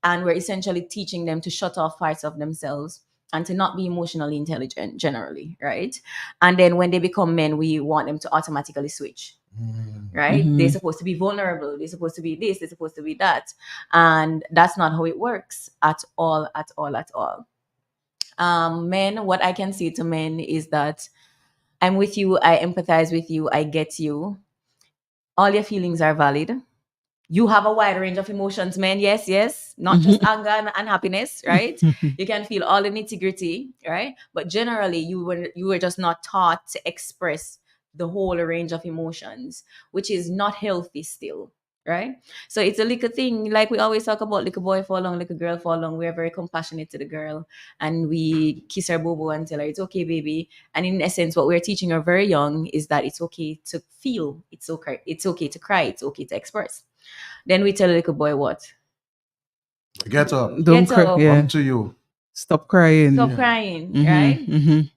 and we're essentially teaching them to shut off parts of themselves and to not be emotionally intelligent generally, right? And then when they become men, we want them to automatically switch, right? They're supposed to be vulnerable. They're supposed to be this. They're supposed to be that, and that's not how it works at all, at all, at all. Men, what I can say to men is that I'm with you. I empathize with you. I get you. All your feelings are valid. You have a wide range of emotions, men. Yes, yes. Not just anger and happiness, right? You can feel all the nitty gritty, right? But generally, you were just not taught to express the whole range of emotions, which is not healthy still, right? So it's a little thing, like we always talk about, little boy fall long, little girl fall long. We're very compassionate to the girl, and we kiss her bobo and tell her it's okay, baby. And in essence, what we're teaching her very young is that it's okay to feel, it's okay to cry, it's okay to express. Then we tell a little boy what? Get up. Don't Get cry. up. Yeah. Up to you. Stop crying. Stop Yeah. crying, Mhm, right? mhm.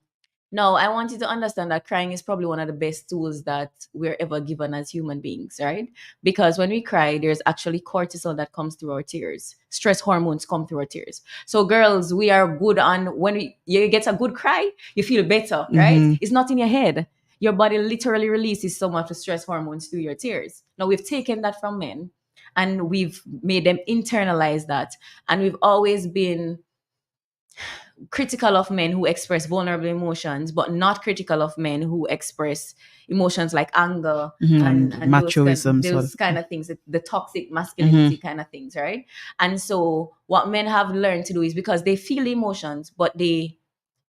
No, I want you to understand that crying is probably one of the best tools that we're ever given as human beings, right? Because when we cry, there's actually cortisol that comes through our tears. Stress hormones come through our tears. So girls, we are good on when you get a good cry, you feel better, right? Mhm. It's not in your head. Your body literally releases so much of stress hormones through your tears. Now we've taken that from men and we've made them internalize that. And we've always been critical of men who express vulnerable emotions, but not critical of men who express emotions like anger And and machoism, sort those of. kind of things, the toxic masculinity kind of things, right? And so what men have learned to do is because they feel emotions, but they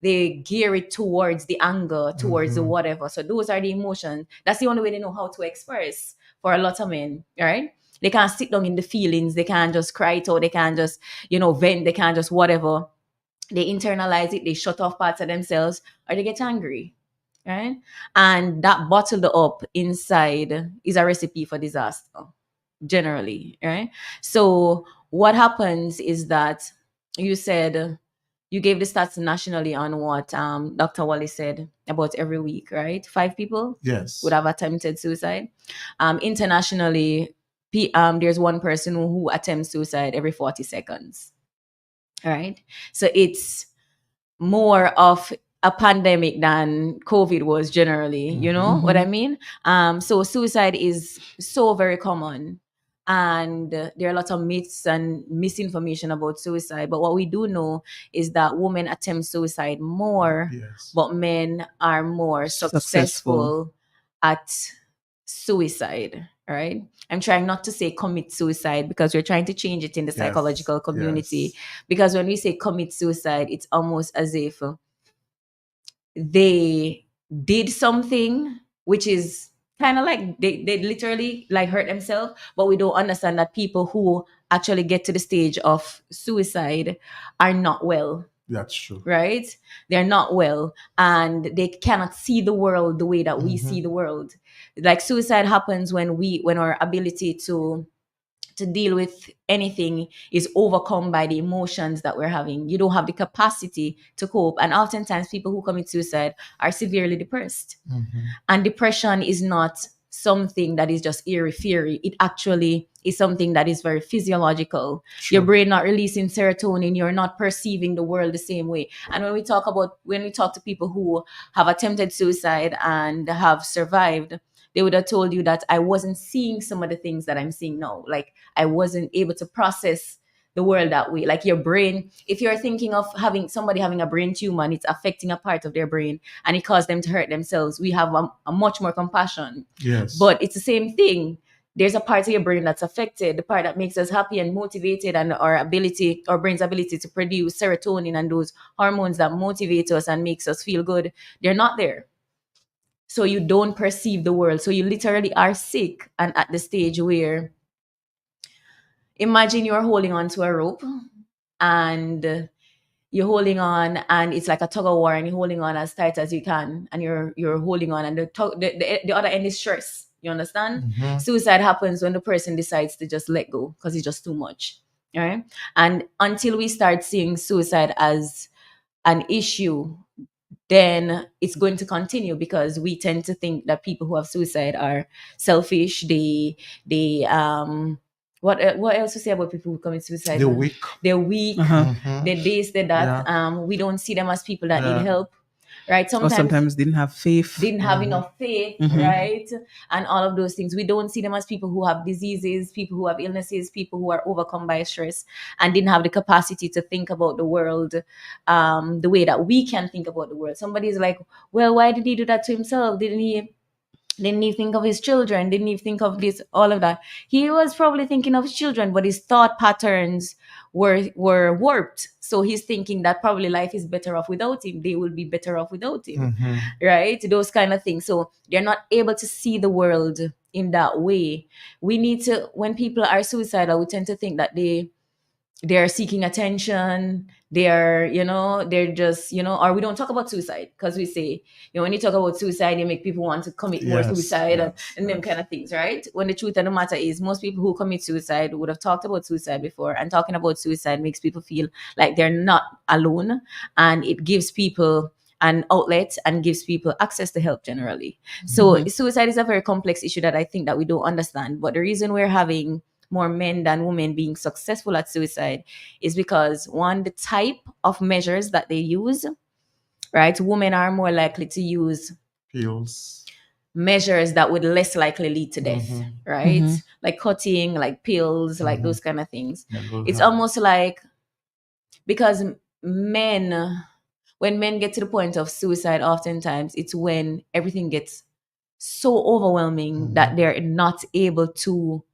gear it towards the anger, towards the whatever. So those are the emotions. That's the only way they know how to express for a lot of men, right? They can't sit down in the feelings. They can't just cry it out. They can't just, vent. They can't just whatever. They internalize it, they shut off parts of themselves, or they get angry, right? And that bottled up inside is a recipe for disaster, generally, right? So what happens is that you said you gave the stats nationally on what Dr. Wally said about every week, right? 5 people Yes. would have attempted suicide. Internationally, there's one person who attempts suicide every 40 seconds. All right. So it's more of a pandemic than COVID was generally, you know what I mean? So suicide is so very common. And there are a lot of myths and misinformation about suicide. But what we do know is that women attempt suicide more, Yes. but men are more successful at suicide, right? I'm trying not to say commit suicide because we're trying to change it in the psychological community. Because when we say commit suicide, it's almost as if they did something which is kind of like they literally like hurt themselves, but we don't understand that people who actually get to the stage of suicide are not well. That's true. Right? They're not well and they cannot see the world the way that we see the world. Like suicide happens when our ability to deal with anything is overcome by the emotions that we're having. You don't have the capacity to cope. And oftentimes people who commit suicide are severely depressed. And depression is not something that is just airy-fairy. It actually is something that is very physiological. Your brain not releasing serotonin, you're not perceiving the world the same way. And when we talk to people who have attempted suicide and have survived, they would have told you that I wasn't seeing some of the things that I'm seeing now. Like I wasn't able to process the world that way. Like your brain, if you're thinking of somebody having a brain tumor and it's affecting a part of their brain and it caused them to hurt themselves, we have a much more compassion. Yes. But it's the same thing. There's a part of your brain that's affected, the part that makes us happy and motivated, and our brain's ability to produce serotonin and those hormones that motivate us and makes us feel good, they're not there. So you don't perceive the world. So you literally are sick and at the stage where Imagine you're holding on to a rope and you're holding on and it's like a tug of war and you're holding on as tight as you can and you're holding on and the other end is stress. You understand? Mhm. Suicide happens when the person decides to just let go because it's just too much. All right. And until we start seeing suicide as an issue, then it's going to continue because we tend to think that people who have suicide are selfish. They what else to say about people who commit suicide? They're weak. They're weak. Uh-huh. Mhm. They're this, they're that. Yeah. We don't see them as people that need Yeah. help, right? Or sometimes didn't have faith. didn't have Mhm. enough faith, Mhm. right? And all of those things. We don't see them as people who have diseases, people who have illnesses, people who are overcome by stress and didn't have the capacity to think about the world the way that we can think about the world. Somebody's like, well, why did he do that to himself? Didn't he think of his children? Didn't he think of this, all of that? He was probably thinking of his children, but his thought patterns were warped. So he's thinking that probably life is better off without him. They will be better off without him, Mhm. right? Those kind of things. So they're not able to see the world in that way. We need to, when people are suicidal, we tend to think that they're seeking attention, they're just, or we don't talk about suicide because we say, when you talk about suicide, you make people want to commit more Yes, suicide yes, and them yes. kind of things, right? When the truth of the matter is most people who commit suicide would have talked about suicide before, and talking about suicide makes people feel like they're not alone, and it gives people an outlet and gives people access to help generally. So Mhm. suicide is a very complex issue that I think that we don't understand, but the reason we're having more men than women being successful at suicide is because, one, the type of measures that they use, right? Women are more likely to use Pills. measures that would less likely lead to death, Mhm. right? Mhm. Like cutting, like pills, like Mhm. those kind of things. Mental It's health. almost like, because men, when men get to the point of suicide, oftentimes it's when everything gets so overwhelming that Mhm. they're not able to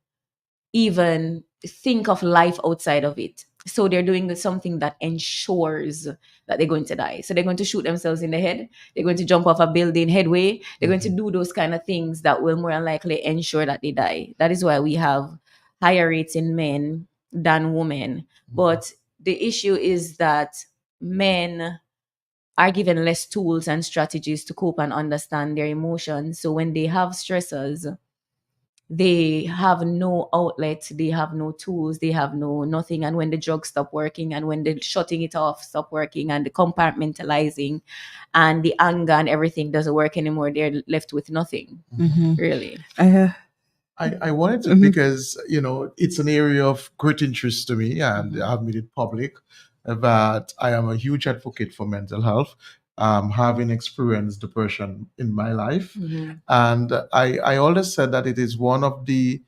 even think of life outside of it. So they're doing something that ensures that they're going to die. So they're going to shoot themselves in the head. They're going to jump off a building headway. They're going to do those kind of things that will more than likely ensure that they die. That is why we have higher rates in men than women. But the issue is that men are given less tools and strategies to cope and understand their emotions. So when they have stressors, they have no outlet, they have no tools, they have nothing. And when the drugs stop working, and when the shutting it off stop working, and the compartmentalizing and the anger and everything doesn't work anymore, they're left with nothing, Mhm. really. I wanted to, Mhm. because it's an area of great interest to me, and I've made it public that I am a huge advocate for mental health, having experienced depression in my life. Mhm. And I always said that it is one of the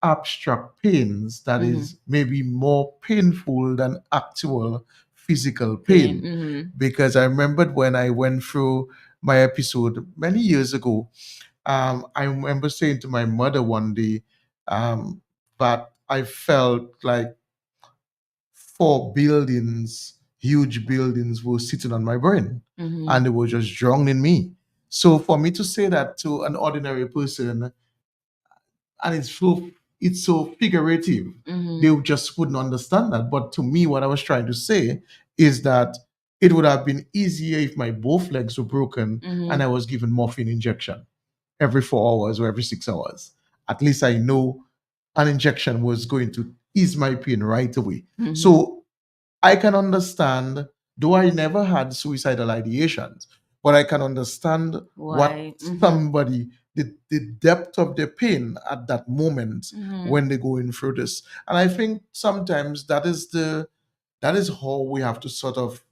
abstract pains that is maybe more painful than actual physical pain. Because I remembered when I went through my episode many years ago, I remember saying to my mother one day that I felt like 4 buildings, huge buildings, were sitting on my brain, and they were just drowning me. So for me to say that to an ordinary person, and it's so figurative, they just wouldn't understand that. But to me, what I was trying to say is that it would have been easier if my both legs were broken and I was given morphine injection every 4 hours or every 6 hours. At least I know an injection was going to ease my pain right away. So I can understand, though I never had suicidal ideations, but I can understand what Why? somebody, the depth of their pain at that moment when they're going through this. And I think sometimes that is how we have to sort of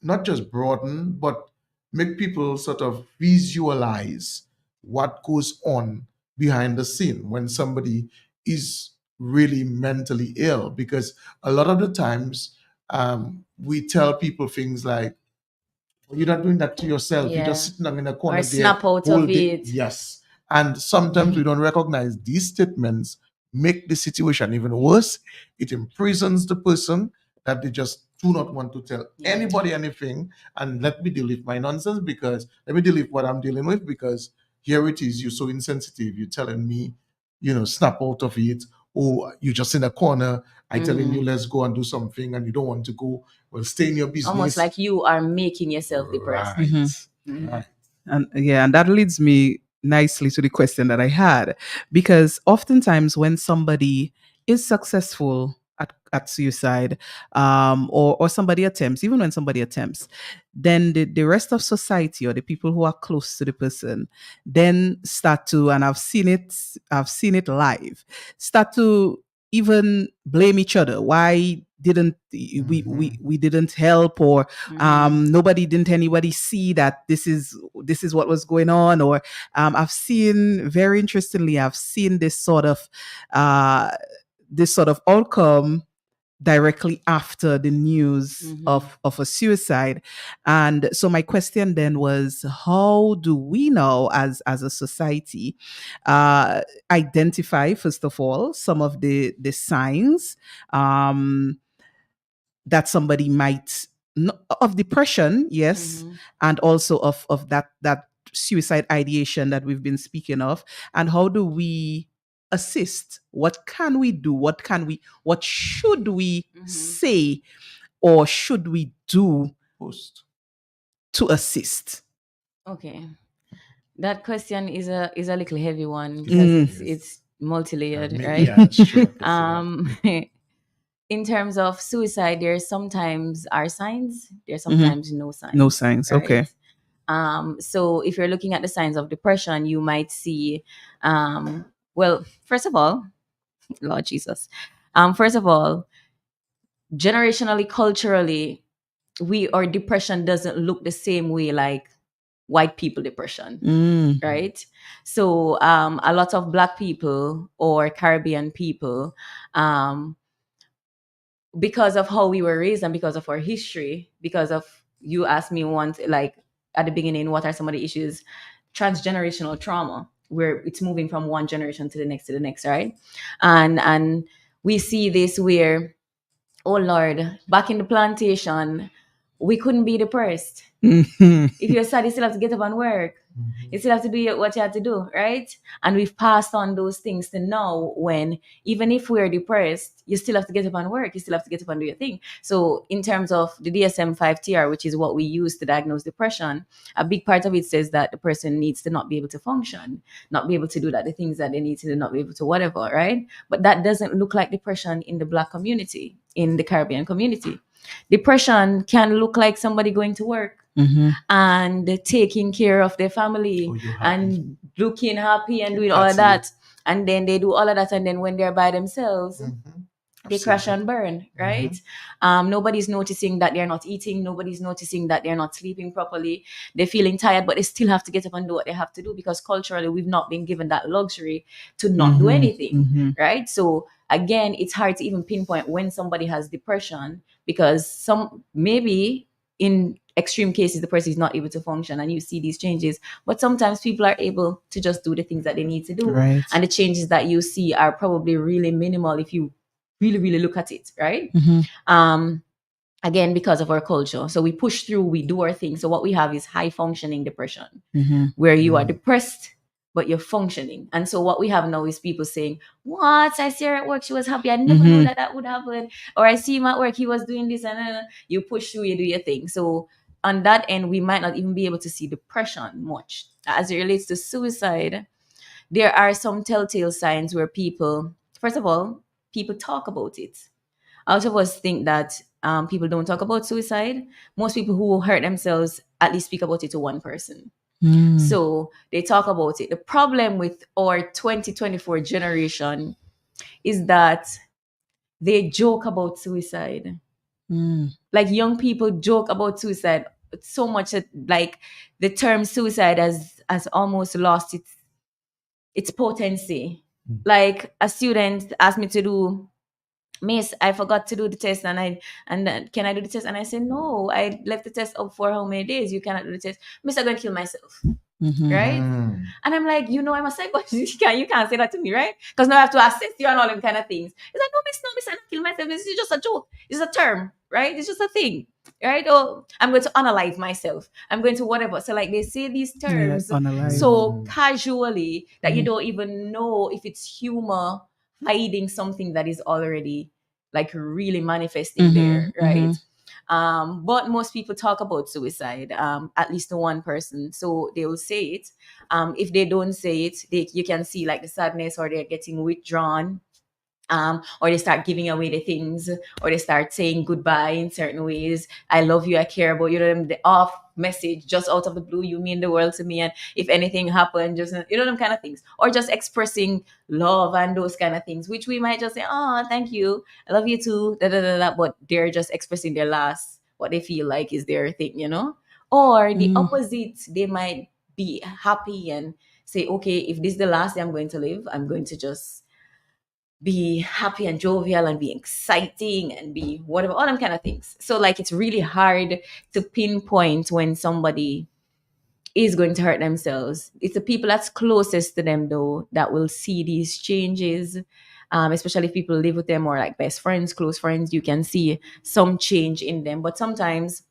not just broaden, but make people sort of visualize what goes on behind the scene when somebody is really mentally ill. Because a lot of the times we tell people things like, "Oh, you're not doing that to yourself. You're just Yeah. sitting down in a Or corner there snap out whole of day." it. Yes. And sometimes we don't recognize these statements make the situation even worse. It imprisons the person that they just do not want to tell Yeah. anybody anything. And let me deal with my nonsense, because let me deal with what I'm dealing with, because here it is, you're so insensitive. You're telling me, snap out of it, or you're just in a corner, I telling you, let's go and do something, and you don't want to go, well, stay in your business. Almost like you are making yourself depressed. Right. And that leads me nicely to the question that I had, because oftentimes when somebody is successful at suicide, or somebody attempts, even when somebody attempts, then the rest of society or the people who are close to the person then start to, and I've seen it live, start to even blame each other. Why didn't we didn't help, or nobody didn't anybody see that this is what was going on? Or I've seen, very interestingly, I've seen this sort of outcome directly after the news of a suicide. And so my question then was, how do we now as a society identify, first of all, some of the signs that somebody might of depression, yes, and also of that suicide ideation that we've been speaking of, and how do we assist? What can we do? What should we say, or should we do to assist? Okay, that question is a little heavy one, because it's multi-layered, right? Yeah, sure. In terms of suicide, there sometimes are signs, there's sometimes no signs. No signs, right? okay. So if you're looking at the signs of depression, you might see, well, first of all, Lord Jesus, first of all, generationally, culturally, our depression doesn't look the same way like white people depression, right? So a lot of Black people or Caribbean people, because of how we were raised and because of our history, because of, you asked me once, like at the beginning, what are some of the issues? Transgenerational trauma, where it's moving from one generation to the next, right? And we see this where, oh Lord, back in the plantation, we couldn't be depressed. If you're sad, you still have to get up and work. You still have to do what you have to do, right? And we've passed on those things to now, when even if we're depressed, you still have to get up and work. You still have to get up and do your thing. So in terms of the DSM-5-TR, which is what we use to diagnose depression, a big part of it says that the person needs to not be able to function, not be able to do the things that they need to do, not be able to whatever, right? But that doesn't look like depression in the Black community, in the Caribbean community. Depression can look like somebody going to work and taking care of their family and looking happy and doing all of that. And then they do all of that. And then when they're by themselves, they crash and burn, right? Nobody's noticing that they're not eating. Nobody's noticing that they're not sleeping properly. They're feeling tired, but they still have to get up and do what they have to do, because culturally we've not been given that luxury to not do anything, right? So again, it's hard to even pinpoint when somebody has depression, because maybe in extreme cases, the person is not able to function and you see these changes. But sometimes people are able to just do the things that they need to do. Right. And the changes that you see are probably really minimal if you really, really look at it, right? Again, because of our culture. So we push through, we do our thing. So what we have is high functioning depression, where you are depressed, but you're functioning. And so what we have now is people saying, what? I see her at work, she was happy. I never knew that would happen. Or I see him at work, he was doing this, and you push through, you do your thing. So on that end, we might not even be able to see depression much. As it relates to suicide, there are some telltale signs where people, first of all, people talk about it. A lot of us think that people don't talk about suicide. Most people who hurt themselves at least speak about it to one person. So they talk about it. The problem with our 2024 generation is that they joke about suicide. Like young people joke about suicide so much that like the term suicide has almost lost its potency. Like a student asked me to do, Miss, I forgot to do the test, and can I do the test? And I said, no, I left the test up for how many days? You cannot do the test. Miss, I'm going to kill myself. Right? And I'm like, I'm a psychologist. You can't say that to me, right? Because now I have to assess you and all them kind of things. It's like, no, miss, I'm not killing myself. This is just a joke. It's a term, right? It's just a thing, right? Or I'm going to unalive myself. I'm going to whatever. So like they say these terms so casually that you don't even know if it's humor hiding something that is already like really manifesting there, right? But most people talk about suicide, at least to one person, so they will say it. If they don't say it, you can see like the sadness, or they're getting withdrawn, or they start giving away the things, or they start saying goodbye in certain ways. I love you, I care about you. The off message, just out of the blue, you mean the world to me, and if anything happened, just them kind of things, or just expressing love and those kind of things, which we might just say, oh, thank you, I love you too, da, da, da, da, but they're just expressing their last, what they feel like is their thing. Or the opposite, they might be happy and say, okay, if this is the last day I'm going to live, I'm going to just be happy and jovial and be exciting and be whatever, all them kind of things. So like it's really hard to pinpoint when somebody is going to hurt themselves. It's the people that's closest to them though that will see these changes. Especially if people live with them, or like best friends, close friends, you can see some change in them. But sometimes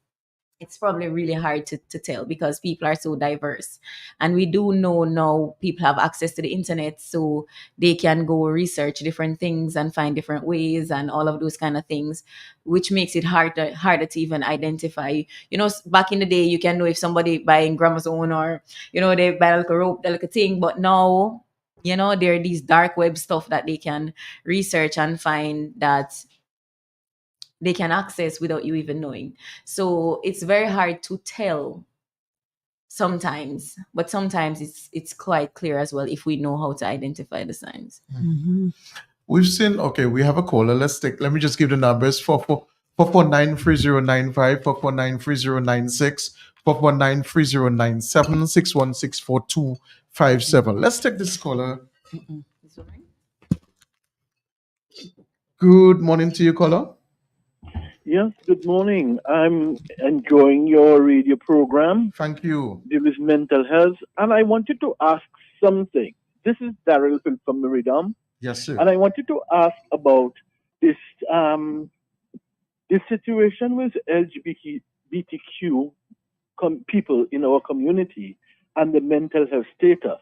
it's probably really hard to tell because people are so diverse. And we do know now people have access to the internet, so they can go research different things and find different ways and all of those kind of things, which makes it harder to even identify. Back in the day, you can know if somebody buying grandma's own, or they buy like a rope, like a thing. But now, there are these dark web stuff that they can research and find that they can access without you even knowing. So it's very hard to tell sometimes, but sometimes it's quite clear as well if we know how to identify the signs. We've seen, okay, we have a caller. Let me just give the numbers: 449-3095, 449-3096, 449-3097, 616-4257. Let's take this caller. Good morning to you, caller. Yes, good morning. I'm enjoying your radio program. Thank you. It was mental health, and I wanted to ask something. This is Daryl from Meridam. Yes, sir. And I wanted to ask about this this situation with LGBTQ people in our community and the mental health status.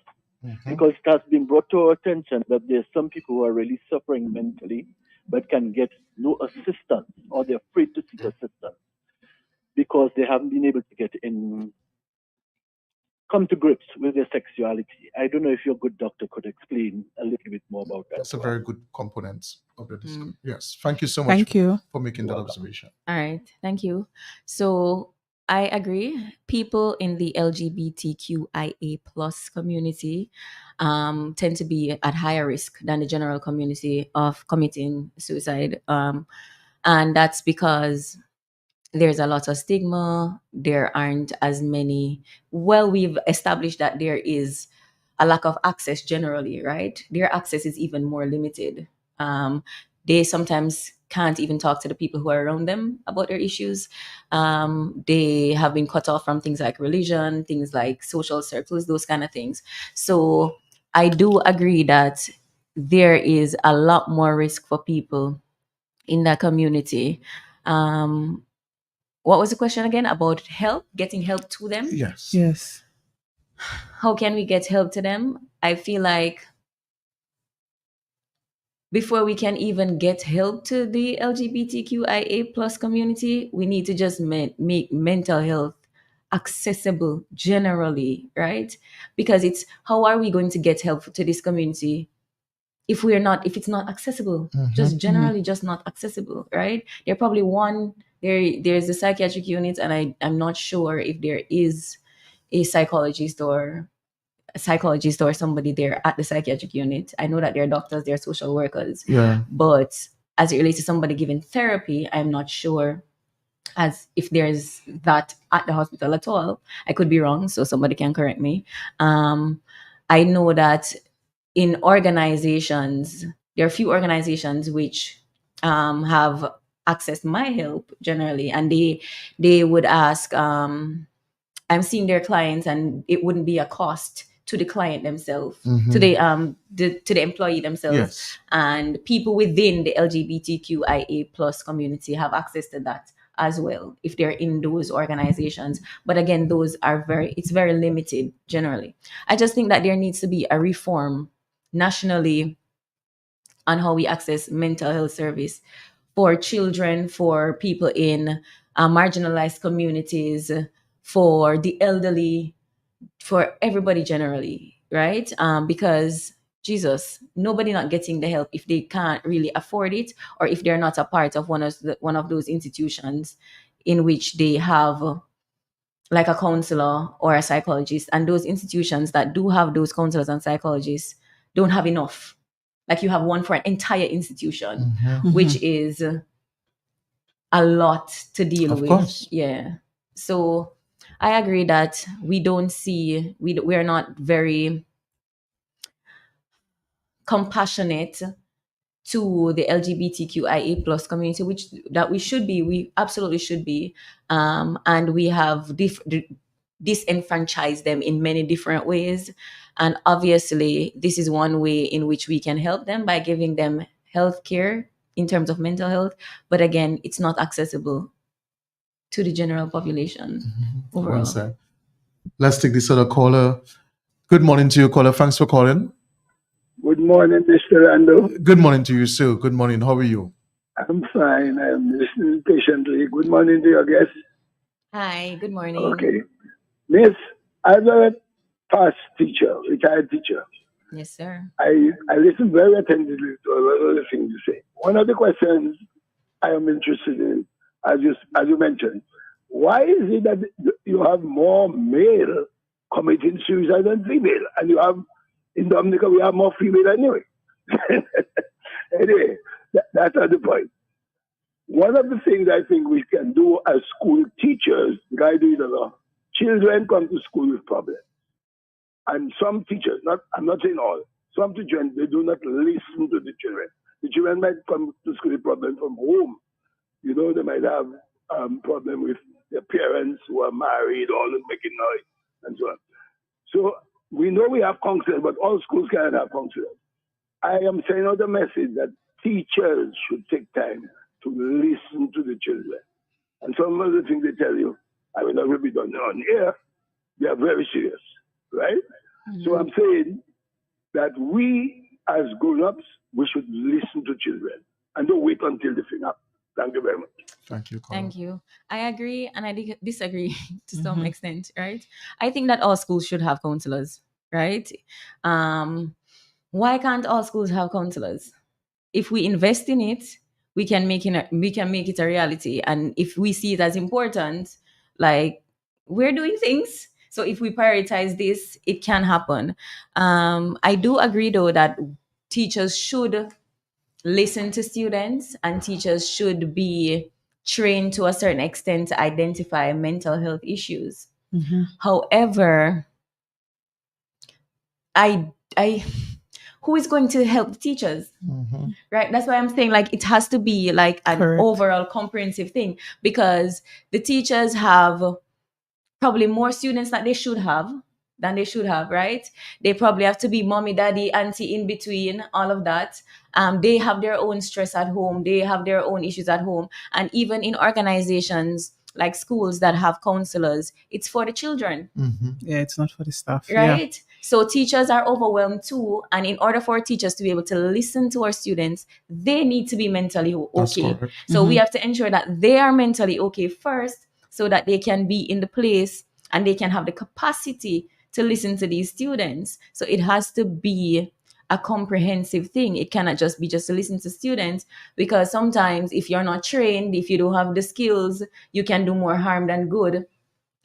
Because it has been brought to our attention that there's some people who are really suffering mentally but can get no assistance, or they're afraid to seek assistance because they haven't been able to come to grips with their sexuality. I don't know if your good doctor could explain a little bit more about that. That's a very good component of the discussion. Yes. Thank you so much Thank you for making that observation. All right. Thank you. So I agree. People in the LGBTQIA plus community tend to be at higher risk than the general community of committing suicide. And that's because there's a lot of stigma. There aren't as many. Well, we've established that there is a lack of access generally, right? Their access is even more limited. They sometimes can't even talk to the people who are around them about their issues. They have been cut off from things like religion, things like social circles, those kind of things. So I do agree that there is a lot more risk for people in that community. What was the question again about help, getting help to them? Yes. How can we get help to them? I feel like before we can even get help to the LGBTQIA plus community, we need to just make mental health accessible generally, right? Because it's how are we going to get help to this community if it's not accessible, just generally just not accessible, right? There's a psychiatric unit, and I'm not sure if there is a psychologist or somebody there at the psychiatric unit. I know that there are doctors, there are social workers. Yeah. But as it relates to somebody giving therapy, I'm not sure as if there's that at the hospital at all. I could be wrong, so somebody can correct me. I know that in organizations, there are a few organizations which have accessed my help generally, and they would ask, I'm seeing their clients, and it wouldn't be a cost to the client themselves, to the employee themselves. Yes. And people within the LGBTQIA plus community have access to that as well if they're in those organizations. But again, it's very limited generally. I just think that there needs to be a reform nationally on how we access mental health service for children, for people in marginalized communities, for the elderly, for everybody generally, right? Because Jesus, nobody not getting the help if they can't really afford it, or if they're not a part of one of those institutions in which they have like a counselor or a psychologist. And those institutions that do have those counselors and psychologists don't have enough. Like you have one for an entire institution, which is a lot to deal Of with. course. Yeah. So I agree that we are not very compassionate to the LGBTQIA plus community, which that we should be. We absolutely should be. And we have disenfranchised them in many different ways. And obviously, this is one way in which we can help them by giving them health care in terms of mental health. But again, it's not accessible to the general population overall. Well said. Let's take this other caller. Good morning to you, caller. Thanks for calling. Good morning, Mr. Rando. Good morning to you, sir. Good morning. How are you? I'm fine. I'm listening patiently. Good morning to your guests. Hi, good morning. Okay. Miss, I'm a past teacher, retired teacher. Yes, sir. I listen very attentively to a lot of the things you say. One of the questions I am interested in, as you mentioned, why is it that you have more male committing suicide than female? And you have, in Dominica, we have more female anyway. Anyway, that's not the point. One of the things I think we can do as school teachers, I do it a lot. Children come to school with problems. And some teachers, I'm not saying all, some teachers, they do not listen to the children. The children might come to school with problems from home. You know, they might have problem with their parents who are married, always making noise, and so on. So we know we have counselors, but all schools cannot have counselors. I am sending out a message that teachers should take time to listen to the children. And some of the things they tell you, I will not be done on here, they are very serious, right? So I'm saying that we, as grown-ups, we should listen to children and don't wait until they thing up. Thank you very much. Thank you, caller. Thank you. I agree and I disagree to some extent, right? I think that all schools should have counselors, right? Why can't all schools have counselors? If we invest in it, we can make it a reality. And if we see it as important, like we're doing things. So if we prioritize this, it can happen. I do agree though that teachers should listen to students and teachers should be trained to a certain extent to identify mental health issues. However, who is going to help the teachers? Right? That's why I'm saying like it has to be like an overall comprehensive thing, because the teachers have probably more students than they should have, right? They probably have to be mommy, daddy, auntie in between, all of that. They have their own stress at home. They have their own issues at home. And even in organizations like schools that have counselors, it's for the children. Yeah, it's not for the staff. Right? Yeah. So teachers are overwhelmed too. And in order for teachers to be able to listen to our students, they need to be mentally okay. So we have to ensure that they are mentally okay first, so that they can be in the place and they can have the capacity to listen to these students. So it has to be a comprehensive thing. It cannot just be to listen to students, because sometimes if you're not trained, if you don't have the skills, you can do more harm than good.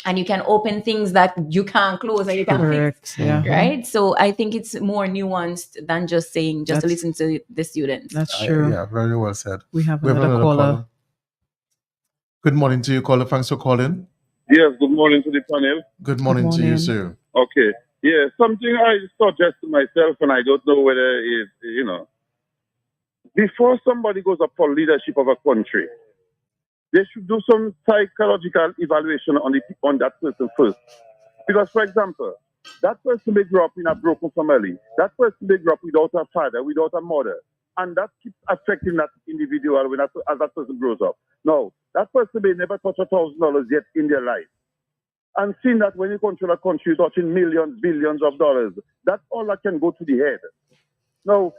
And you can open things that you can't close and you can fix. Right? So I think it's more nuanced than just saying to listen to the students. That's true. Yeah, very well said. We have another caller. Good morning to you, caller. Thanks for calling. Yes, good morning to the panel. Good morning to you, sir. Okay. Yeah, something I suggest to myself, and I don't know whether it's, before somebody goes up for leadership of a country, they should do some psychological evaluation on that person first. Because, for example, that person may grow up in a broken family. That person may grow up without a father, without a mother. And that keeps affecting that individual as that person grows up. No, that person may never touch $1,000 yet in their life. And seeing that when you control a country, you're touching millions, billions of dollars, that's all that can go to the head. Now,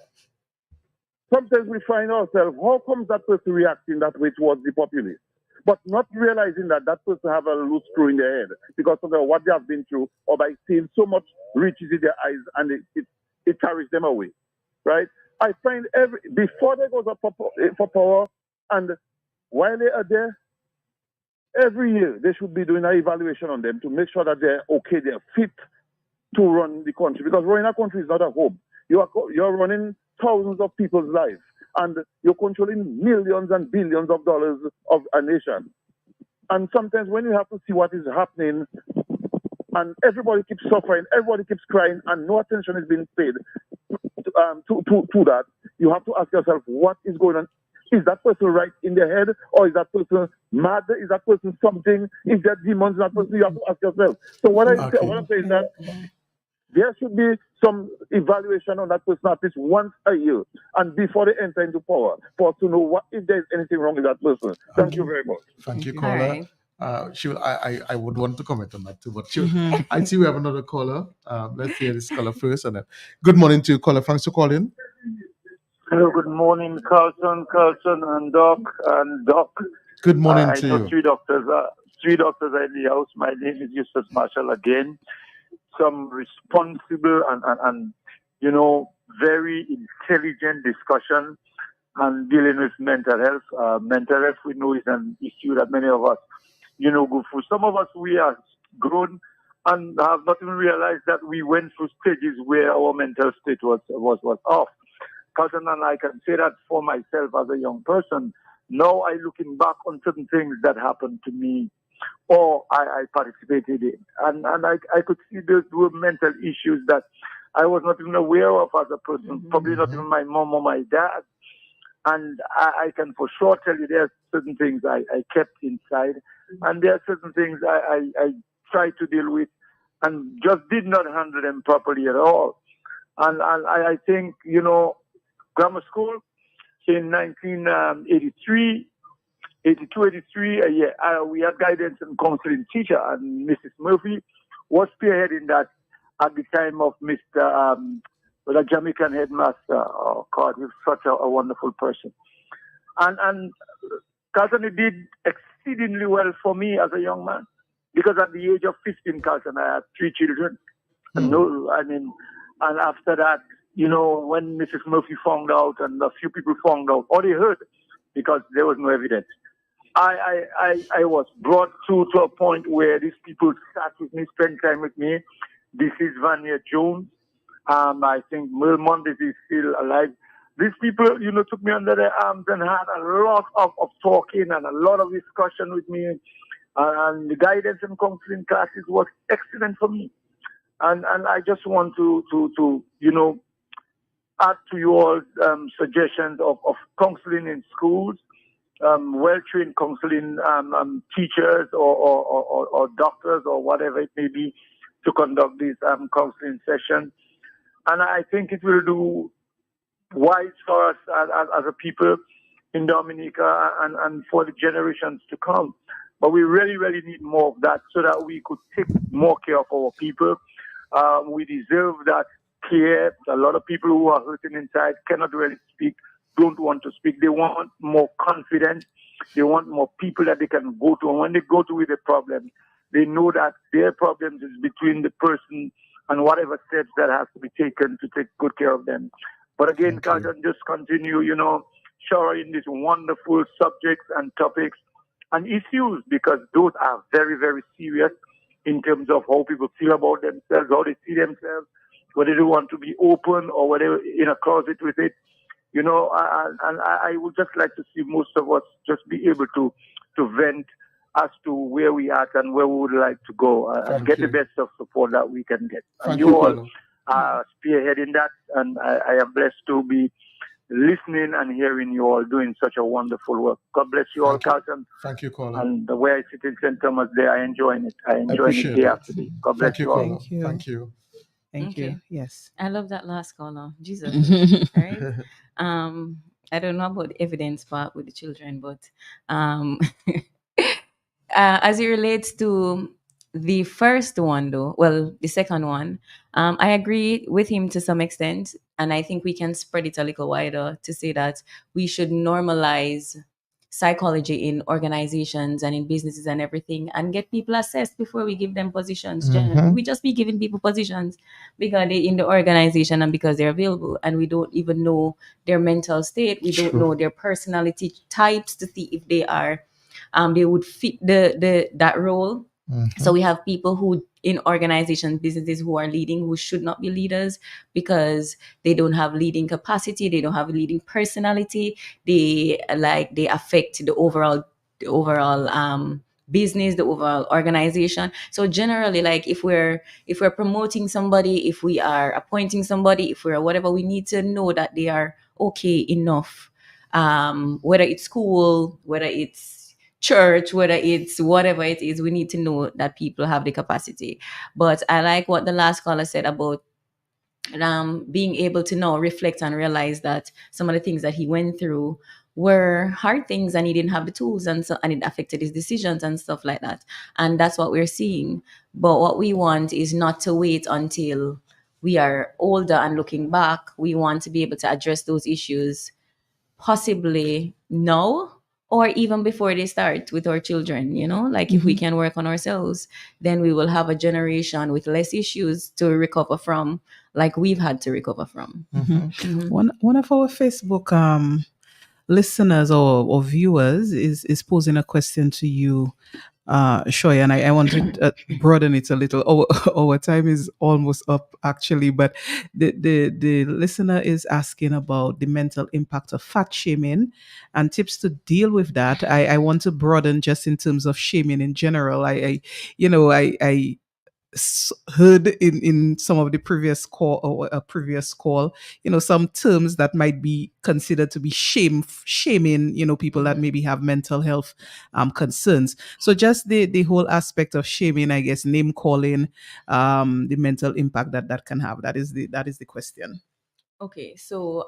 sometimes we find ourselves, how comes that person reacting that way towards the populace? But not realizing that that person have a loose screw in their head because of what they have been through, or by seeing so much riches in their eyes, and it carries them away, right? I find before they go up for power, and while they are there, every year they should be doing an evaluation on them to make sure that they're okay, they're fit to run the country. Because running a country is not a home. You're running thousands of people's lives, and you're controlling millions and billions of dollars of a nation. And sometimes when you have to see what is happening, and everybody keeps suffering, everybody keeps crying, and no attention is being paid to that, you have to ask yourself, what is going on? Is that person right in their head, or is that person mad? Is that person something? Is there demons in that person? You have to ask yourself. So what I'm saying is that there should be some evaluation on that person at least once a year, and before they enter into power, for us to know what if there's anything wrong with that person. Thank you very much. Thank you, All caller. right. I would want to comment on that too, but I see we have another caller. Let's hear this caller first, and then good morning to you, caller. Thanks for calling. Hello, good morning, Carlton, and Doc. Good morning I to know you. three doctors are in the house. My name is Eustace Marshall again. Some responsible and very intelligent discussion and dealing with mental health. Mental health, we know, is an issue that many of us, go through. Some of us, we are grown and have not even realized that we went through stages where our mental state was off. Carlton, and I can say that for myself as a young person. Now I looking back on certain things that happened to me or I participated in. And I could see those were mental issues that I was not even aware of as a person, probably not even my mom or my dad. And I can for sure tell you there are certain things I kept inside, and there are certain things I tried to deal with and just did not handle them properly at all. And I think, grammar school in 1983, 82, 83, we had guidance and counseling teacher, and Mrs. Murphy was spearheading that at the time of Mr. The Jamaican headmaster. Oh God, he was such a wonderful person. And Carlton, it did exceedingly well for me as a young man, because at the age of 15, Carlton, I had 3 children. And after that, when Mrs. Murphy found out and a few people found out, or they heard, because there was no evidence, I was brought to a point where these people sat with me, spent time with me. This is Vania Jones. I think Merle Mondes is still alive. These people, took me under their arms and had a lot of talking and a lot of discussion with me. And the guidance and counseling classes was excellent for me. And I just want to add to your suggestions of counseling in schools, well-trained counseling teachers or doctors or whatever it may be to conduct these counseling sessions. And I think it will do wise for us as a people in Dominica and for the generations to come. But we really, really need more of that so that we could take more care of our people. We deserve that care. A lot of people who are hurting inside cannot really speak, don't want to speak. They want more confidence. They want more people that they can go to. And when they go to with a problem, they know that their problems is between the person and whatever steps that has to be taken to take good care of them. But again, Carlton, just continue, showering these wonderful subjects and topics and issues, because those are very, very serious in terms of how people feel about themselves, how they see themselves, whether they want to be open or whether in a closet with it. And I would just like to see most of us just be able to vent as to where we are and where we would like to go and get the best of support that we can get. And you all are spearheading that, and I am blessed to be listening and hearing you all doing such a wonderful work. God bless you all, Carlton. Thank you, caller. And the way I sit in St. Thomas there, I enjoy it. I enjoy it day after day. God bless you all. Thank you. Thank you. Thank you. Yes. I love that last caller. Jesus. Right? I don't know about the evidence part with the children, but as it relates to the first one, though, well, the second one, I agree with him to some extent. And and I think we can spread it a little wider to say that we should normalize psychology in organizations and in businesses and everything, and get people assessed before we give them positions. We just be giving people positions because they're in the organization and because they're available, and we don't even know their mental state. We don't know their personality types to see if they are they would fit that role. So we have people who in organizations, businesses, who are leading, who should not be leaders because they don't have leading capacity, they don't have leading personality, they affect the overall business, the overall organization. So generally, like if we're promoting somebody, if we are appointing somebody, if we're whatever, we need to know that they are okay enough, whether it's school, whether it's church, whether it's whatever it is, we need to know that people have the capacity. But I like what the last caller said about being able to now reflect and realize that some of the things that he went through were hard things and he didn't have the tools, and it affected his decisions and stuff like that. And that's what we're seeing. But what we want is not to wait until we are older and looking back. We want to be able to address those issues possibly now or even before they start with our children, like if we can work on ourselves, then we will have a generation with less issues to recover from, like we've had to recover from. One of our Facebook listeners or viewers is posing a question to you, Shoy, and I want to broaden it a little. Our time is almost up, actually, but the listener is asking about the mental impact of fat shaming and tips to deal with that. I want to broaden just in terms of shaming in general. I heard in some of the previous call or a previous call, some terms that might be considered to be shaming, people that maybe have mental health concerns. So just the whole aspect of shaming, I guess, name calling, the mental impact that can have. That is the question. Okay, so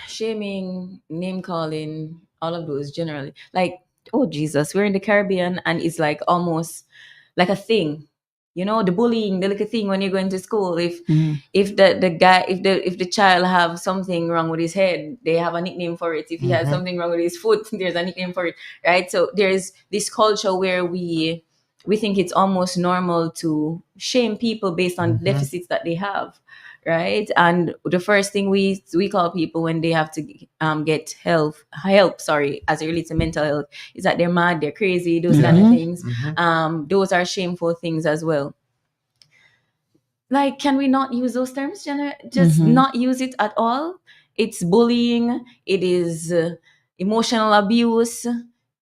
shaming, name calling, all of those generally, like, oh Jesus, we're in the Caribbean and it's like almost like a thing, the bullying, the little thing when you're going to school. If the child have something wrong with his head, they have a nickname for it. If he has something wrong with his foot, there's a nickname for it, right? So there's this culture where we think it's almost normal to shame people based on deficits that they have, right? And the first thing we call people when they have to get help, as it relates to mental health, is that they're mad, they're crazy, those kind of things. Those are shameful things as well. Like, can we not use those terms, Jenna? Just not use it at all. It's bullying. It is emotional abuse.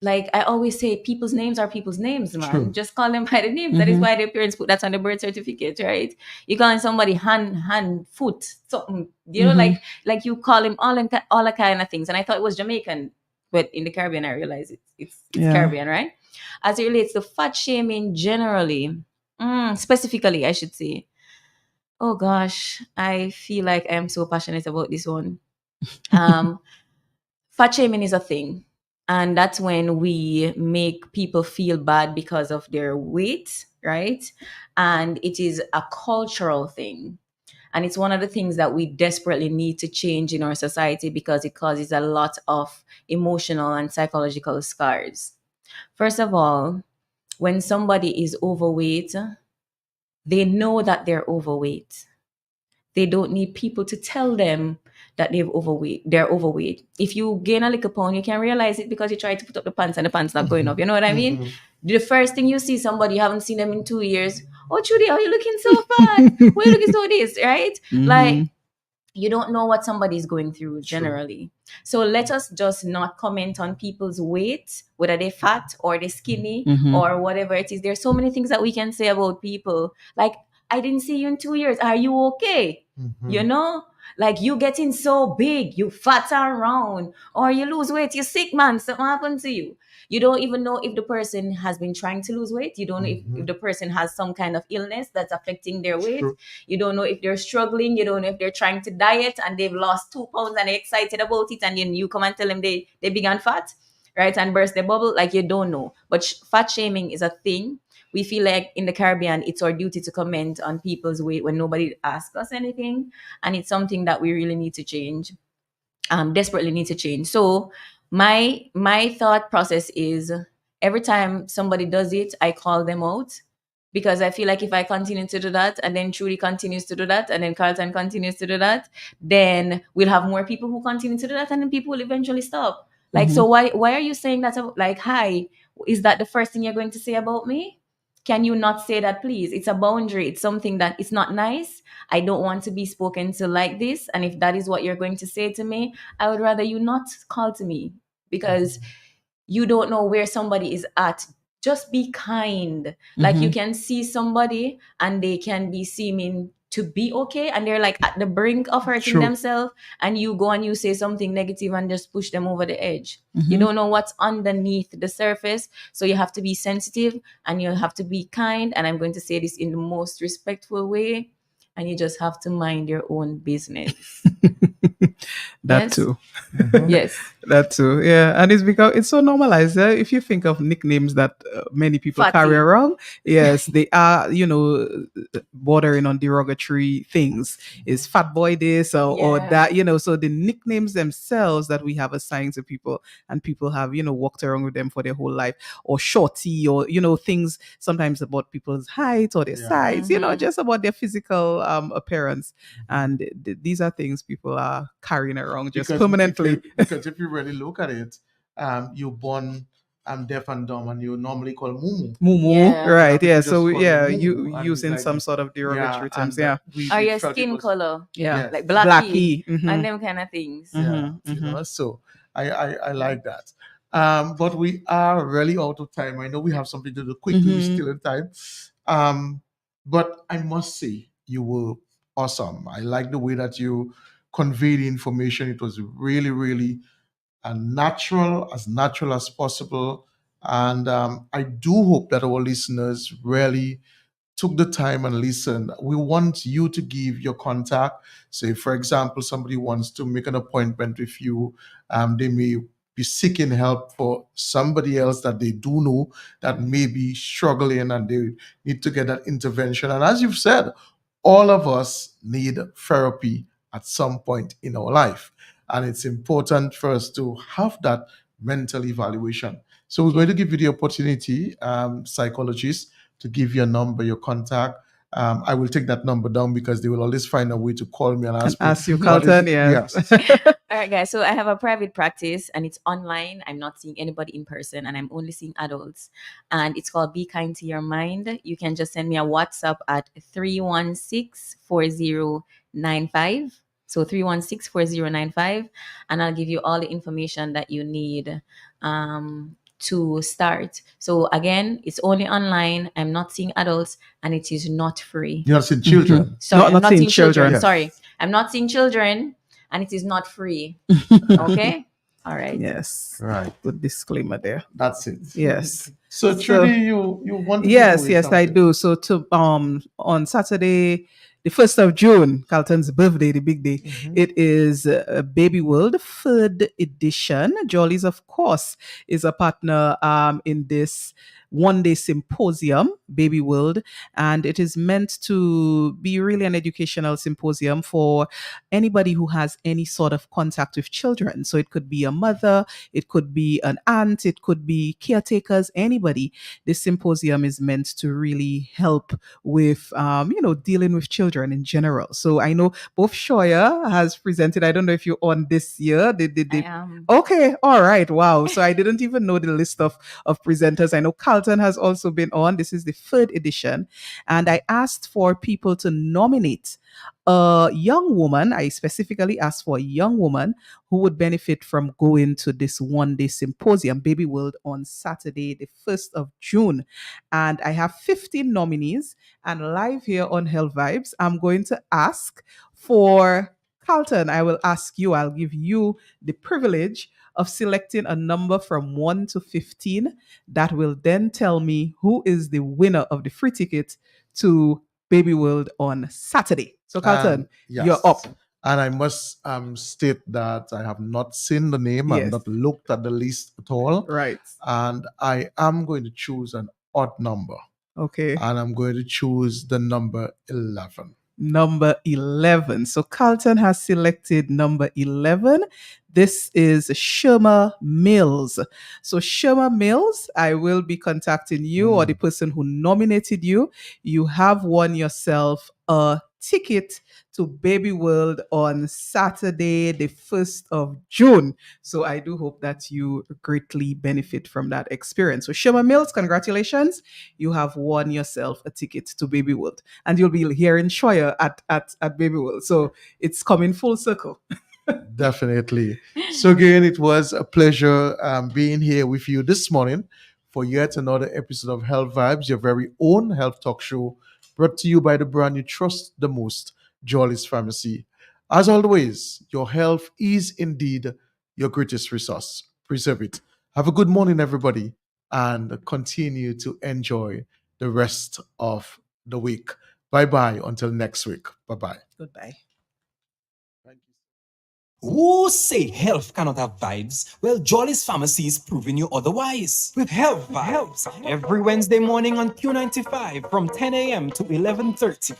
Like I always say, people's names are people's names, man. True. Just call them by the names. That is why their parents put that on the birth certificate, right? You calling somebody hand, foot, something, like you call him all the kind of things. And I thought it was Jamaican, but in the Caribbean, I realized it's Caribbean, right? As it relates to fat shaming generally, specifically, I should say. Oh gosh, I feel like I'm so passionate about this one. Fat shaming is a thing. And that's when we make people feel bad because of their weight, right? And it is a cultural thing. And it's one of the things that we desperately need to change in our society because it causes a lot of emotional and psychological scars. First of all, when somebody is overweight, they know that they're overweight. They don't need people to tell them that they're overweight. If you gain a little pound, you can realize it because you try to put up the pants and the pants not going up. You know what I mean? The first thing you see somebody, you haven't seen them in 2 years. Oh, Trudy, are you looking so fat? Why are you looking so this, right? Like, you don't know what somebody's going through generally. So let us just not comment on people's weight, whether they're fat or they're skinny or whatever it is. There's so many things that we can say about people. Like, I didn't see you in 2 years. Are you okay? Like you getting so big, you fat and round, or you lose weight, you're sick, man. Something happened to you. You don't even know if the person has been trying to lose weight. You don't know if the person has some kind of illness that's affecting their weight. You don't know if they're struggling. You don't know if they're trying to diet and they've lost 2 pounds and they're excited about it. And then you come and tell them they big and fat, right, and burst the bubble, like you don't know. But fat shaming is a thing. We feel like in the Caribbean, it's our duty to comment on people's weight when nobody asks us anything, and it's something that we really need to change. Desperately need to change. So my thought process is every time somebody does it, I call them out, because I feel like if I continue to do that, and then Trudy continues to do that, and then Carlton continues to do that, then we'll have more people who continue to do that, and then people will eventually stop. Like, so why are you saying that? Like, hi, is that the first thing you're going to say about me? Can you not say that, please? It's a boundary. It's something that it's not nice. I don't want to be spoken to like this. And if that is what you're going to say to me, I would rather you not call to me, because you don't know where somebody is at. Just be kind. Like, you can see somebody and they can be seeming to be okay, and they're like at the brink of hurting True. themselves, and you go and you say something negative and just push them over the edge. You don't know what's underneath the surface. So you have to be sensitive and you have to be kind. And I'm going to say this in the most respectful way. And you just have to mind your own business. That Yes? too. Yes. That too, yeah, and it's so normalized. If you think of nicknames that many people Fatty. carry around, yes, they are, bordering on derogatory things. Is fat boy this or Yeah. that, so the nicknames themselves that we have assigned to people, and people have, walked around with them for their whole life, or shorty, or things sometimes about people's height or their size, just about their physical appearance, and these are things people are carrying around just permanently. Because if you really look at it, you're born deaf and dumb, and you normally call Mumu. Mumu, Yeah. right? People Yeah. just So call yeah, him you Mumu, and using like, some sort of derogatory terms. Yeah. Or your skin color, Yeah. like Yes. blacky, Blacky. and them kind of things. Yeah, so I like that. But we are really out of time. I know we have something to do quickly. We're still in time. But I must say, you were awesome. I like the way that you conveyed the information. It was really, really as natural as possible. And I do hope that our listeners really took the time and listened. We want you to give your contact. Say, for example, somebody wants to make an appointment with you. They may be seeking help for somebody else that they do know that may be struggling, and they need to get that intervention. And as you've said, all of us need therapy at some point in our life. And it's important for us to have that mental evaluation. So we're going to give you the opportunity, psychologists, to give your number, your contact. I will take that number down because they will always find a way to call me and And ask me. ask you, what is Carlton. it? Yes. All right, guys. So I have a private practice, and it's online. I'm not seeing anybody in person, and I'm only seeing adults. And it's called Be Kind to Your Mind. You can just send me a WhatsApp at 316-4095. So 316-4095, and I'll give you all the information that you need to start. So again, it's only online. I'm not seeing adults, and it is not free. You're not seeing children. Sorry, No, I'm not not seeing seeing children. children. Sorry, I'm not seeing children, and it is not free. Okay. All right. Yes. Right. Good disclaimer there. That's it. Yes. So Trudy, you want to Yes, give away yes, I something? do. So on Saturday, the 1st of June, Carlton's birthday, the big day, it is Baby World 3rd edition. Jollies, of course, is a partner in this one-day symposium, Baby World, and it is meant to be really an educational symposium for anybody who has any sort of contact with children. So it could be a mother, it could be an aunt, it could be caretakers, anybody. This symposium is meant to really help with, dealing with children in general. So I know both Shoya has presented. I don't know if you're on this year. I am. Okay, all right, wow. So I didn't even know the list of presenters. I know Carlton has also been on. This is the 3rd edition, and I asked for people to nominate a young woman. I specifically asked for a young woman who would benefit from going to this one-day symposium, Baby World, on Saturday, the 1st of June. And I have 15 nominees, and live here on Health Vibes, I'm going to ask for Carlton. I will ask you, I'll give you the privilege of selecting a number from 1 to 15 that will then tell me who is the winner of the free ticket to Baby World on Saturday. So Carlton, Yes. you're up. And I must state that I have not seen the name. I've Yes. not looked at the list at all. Right. And I am going to choose an odd number. Okay. And I'm going to choose the number 11. Number 11. So Carlton has selected number 11. This is Sherma Mills. So Sherma Mills, I will be contacting you or the person who nominated you. You have won yourself a ticket to Baby World on Saturday, the 1st of June. So I do hope that you greatly benefit from that experience. So Sherma Mills, congratulations. You have won yourself a ticket to Baby World. And you'll be hearing Shoya at Baby World. So it's coming full circle. Definitely. So again, it was a pleasure being here with you this morning for yet another episode of Health Vibes, your very own health talk show, brought to you by the brand you trust the most, Jolly's Pharmacy. As always, your health is indeed your greatest resource. Preserve it. Have a good morning, everybody, and continue to enjoy the rest of the week. Bye-bye until next week. Bye-bye. Goodbye. Who say health cannot have vibes? Well, Jolly's Pharmacy is proving you otherwise. With Health Vibes, every Wednesday morning on Q95 from 10 a.m. to 11:30.